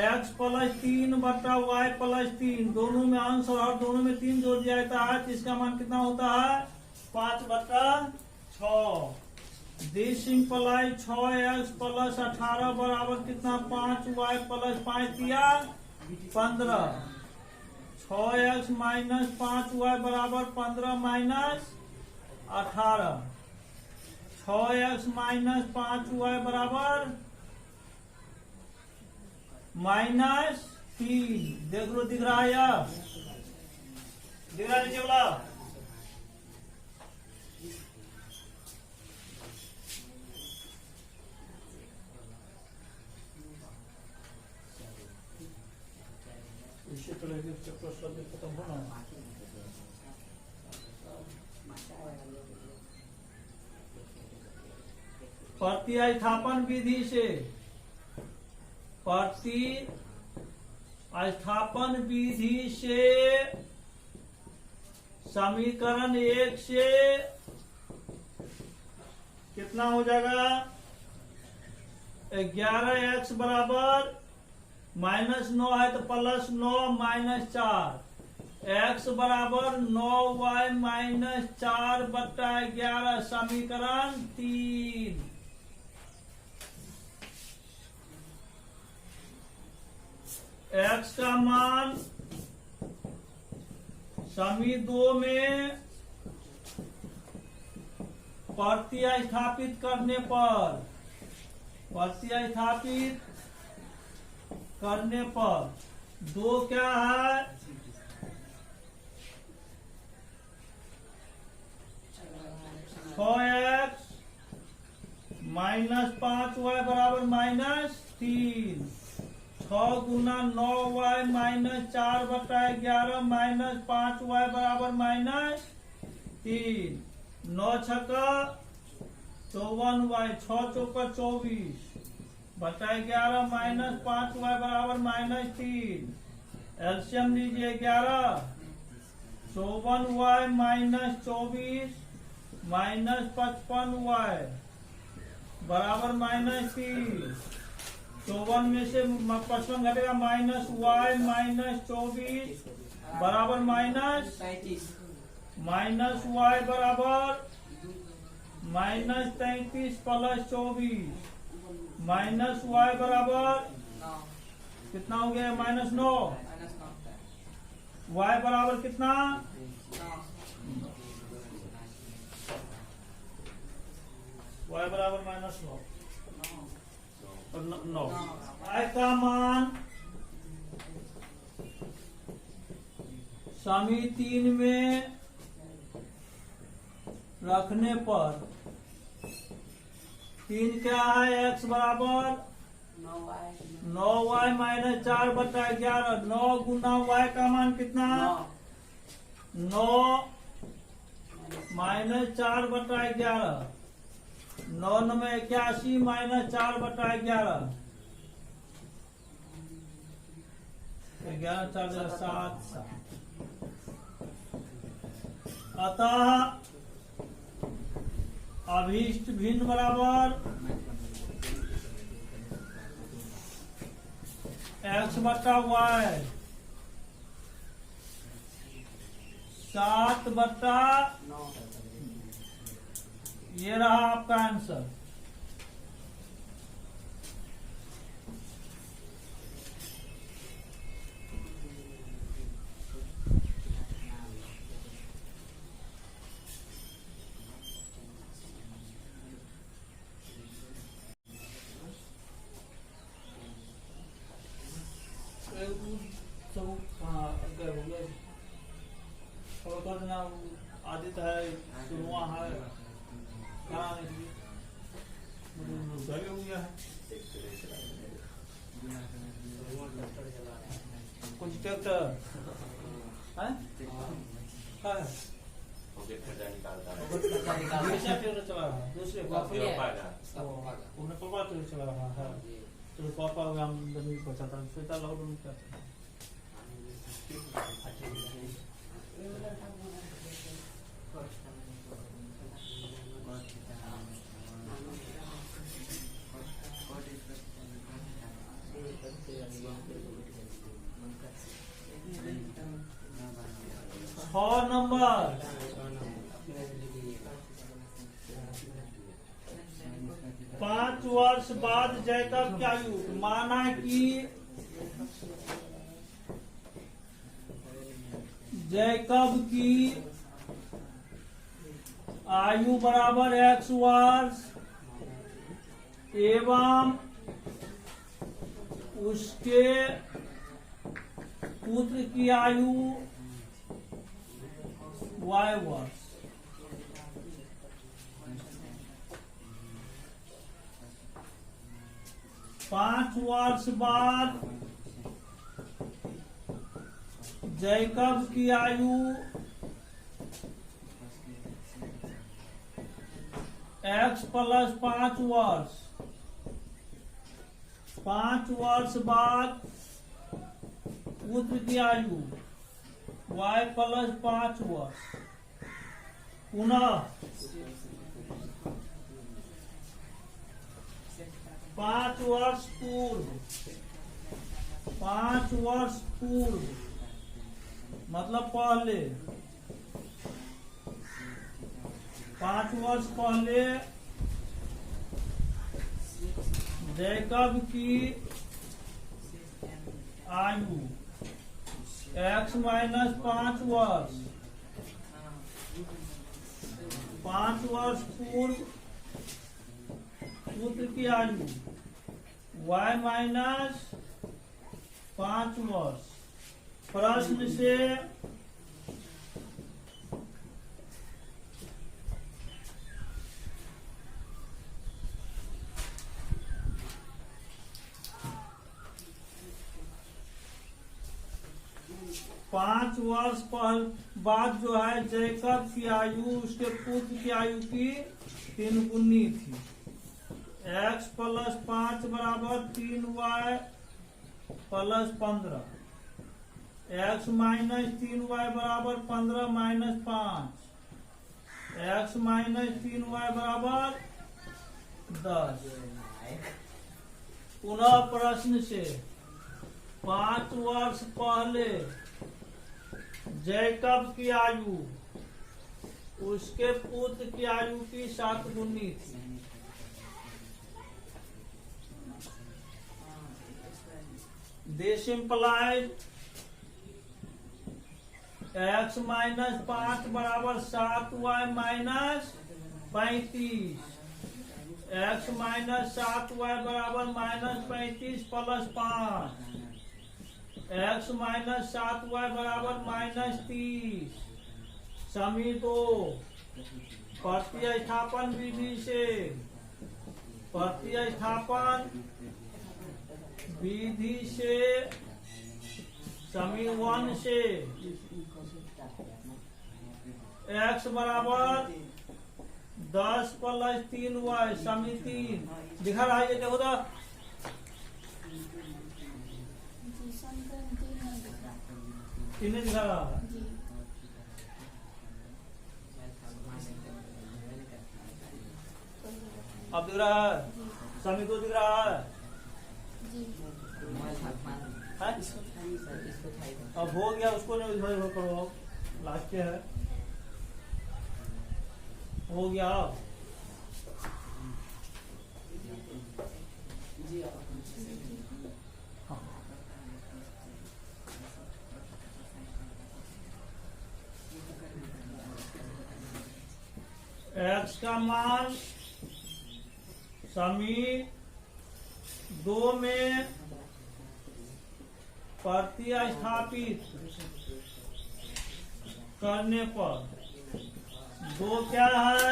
x प्लस 3 बट्टा y प्लस 3 दोनों में अंश और हर दोनों में 3 जोड़ दिया जाता है, तो इसका मान कितना होता है 5 बट्टा 6। दिस इंप्लाइज 6x प्लस 18 बराबर कितना 5y प्लस 5 दिया 15। 6x माइनस 5y बराबर 15 माइनस 18। 6x माइनस 5y बराबर माइनस 3। देख लो दिख रहा है, या दिख रहा है नीचे वाला रहेगी, उसके प्रश्न खत्म होना। प्रतिस्थापन विधि से प्रतिस्थापन विधि से समीकरण 1 से कितना हो जाएगा? 11x बराबर -9 है तो +9 -4, x बराबर 9y -4 बटा 11, समीकरण 3। x का मान समी 2 में प्रतिस्थापित करने पर 2 क्या है? 6x -5y बराबर -3, 6 गुना 9y -4 बटा 11 -5y बराबर -3, 9 छक्का 54y, 6 चौका 24 बटा 11 -5y बराबर -3। एलसीएम लीजिए 11, 54y -24 -55y बराबर -3। 54 में से 55 घटेगा -y -24 बराबर -y बराबर -33 + 24 -y बराबर कितना हो गया? -9। y बराबर कितना? y बराबर -9 और 9। y का मान समी 3 में रखने पर 3 क्या है? x बराबर 9y -4 बटा 11, 9 गुना y का मान कितना? 9 -4 बटा 11, 9 में 81 -4 बटा 11, 11 4 7। अतः अभीष्ट भिन्न बराबर x बटा y 7 बटा, ये रहा आपका आंसर। सब हाँ अगर हो गया और कर देना। आदित्य है, सुनवा है, कहाँ घर हो गया है। कुछ ट्रैक्टर है ट्रैक्टर चला रहा है, दूसरे उन्हें पापा चला रहा है। तो पापा हम जमीन पहुंचाता है, सोचा लॉकडाउन क्या था। नंबर 5 वर्ष बाद जैकब की आयु, माना कि जैकब की आयु बराबर x वर्ष एवं उसके पुत्र की आयु y वर्ष। पांच वर्ष बाद जैकब की आयु x प्लस 5 वर्ष, 5 वर्ष बाद पुत्र की आयु y प्लस 5 वर्ष, पुनः 5 वर्ष पूर्व, 5 वर्ष पूर्व मतलब पहले, 5 वर्ष पहले जैकब की आयु x माइनस 5 वर्ष, 5 वर्ष पूर्व पुत्र की आयु y माइनस 5 वर्ष। प्रश्न से पांच वर्ष बाद जो है जैकब की आयु उसके पुत्र की आयु की 3 गुनी थी। x प्लस 5 बराबर 3y plus 15, x minus 3y बराबर 15 माइनस 5, x माइनस 3y बराबर 10। पुनः प्रश्न से 5 वर्ष पहले जैकब की आयु उसके पुत्र की आयु की 7 गुनी थी। दिस इम्प्लाइज x माइनस 5 बराबर 7y minus 35, x minus 7y बराबर minus 35 plus 5, x minus 7y बराबर माइनस 30। समी 2 प्रतिस्थापन विधि से, प्रतिस्थापन विधि से समी 1 से x बराबर 10 प्लस 3y समी 3 दिखा रहा है, ये देखो तो जी संकलन 3 नहीं दिख रहा। 3 नहीं दिखा रहा है। जी अब दिख रहा है, समी 2 दिख रहा है। जी है? अब हो गया, उसको नहीं इधर करो, लास्ट के है, हो गया। x का मान समी 2 में प्रतिस्थापित करने पर 2 क्या है,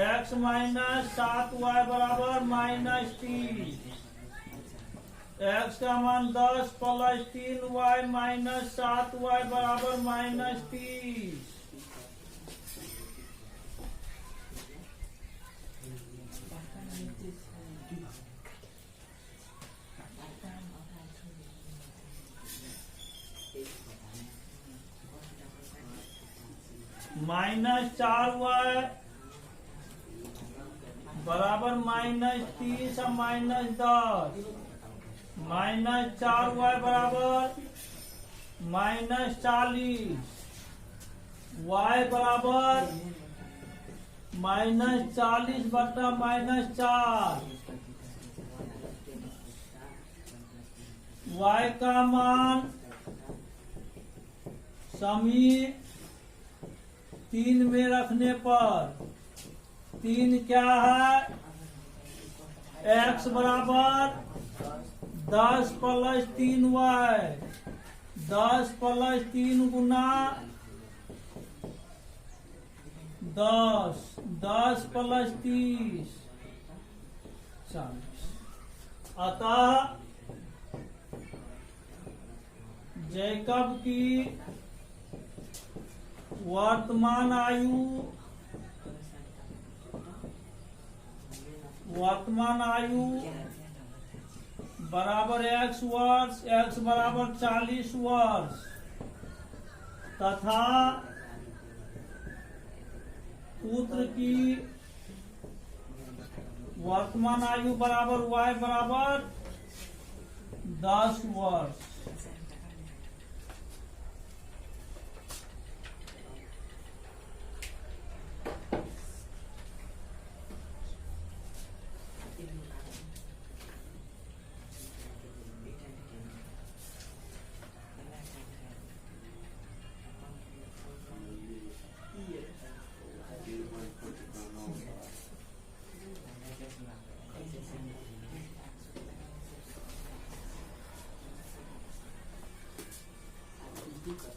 x माइनस 7y बराबर माइनस 30, x का मान 10 प्लस 3y माइनस 7y बराबर माइनस 30। माइनस 4y बराबर माइनस 30 और माइनस 10, माइनस 4y बराबर माइनस 40, y बराबर माइनस 40 बटा माइनस 4, y का मान समी 3 में रखने पर 3 क्या है, x बराबर 10 प्लस 3y, 10 प्लस 3 गुना 10, 10 प्लस 30 40। अतः जैकब की वर्तमान आयु बराबर x वर्ष, x बराबर 40 वर्ष तथा पुत्र की वर्तमान आयु बराबर y बराबर 10 वर्ष। दिक्कत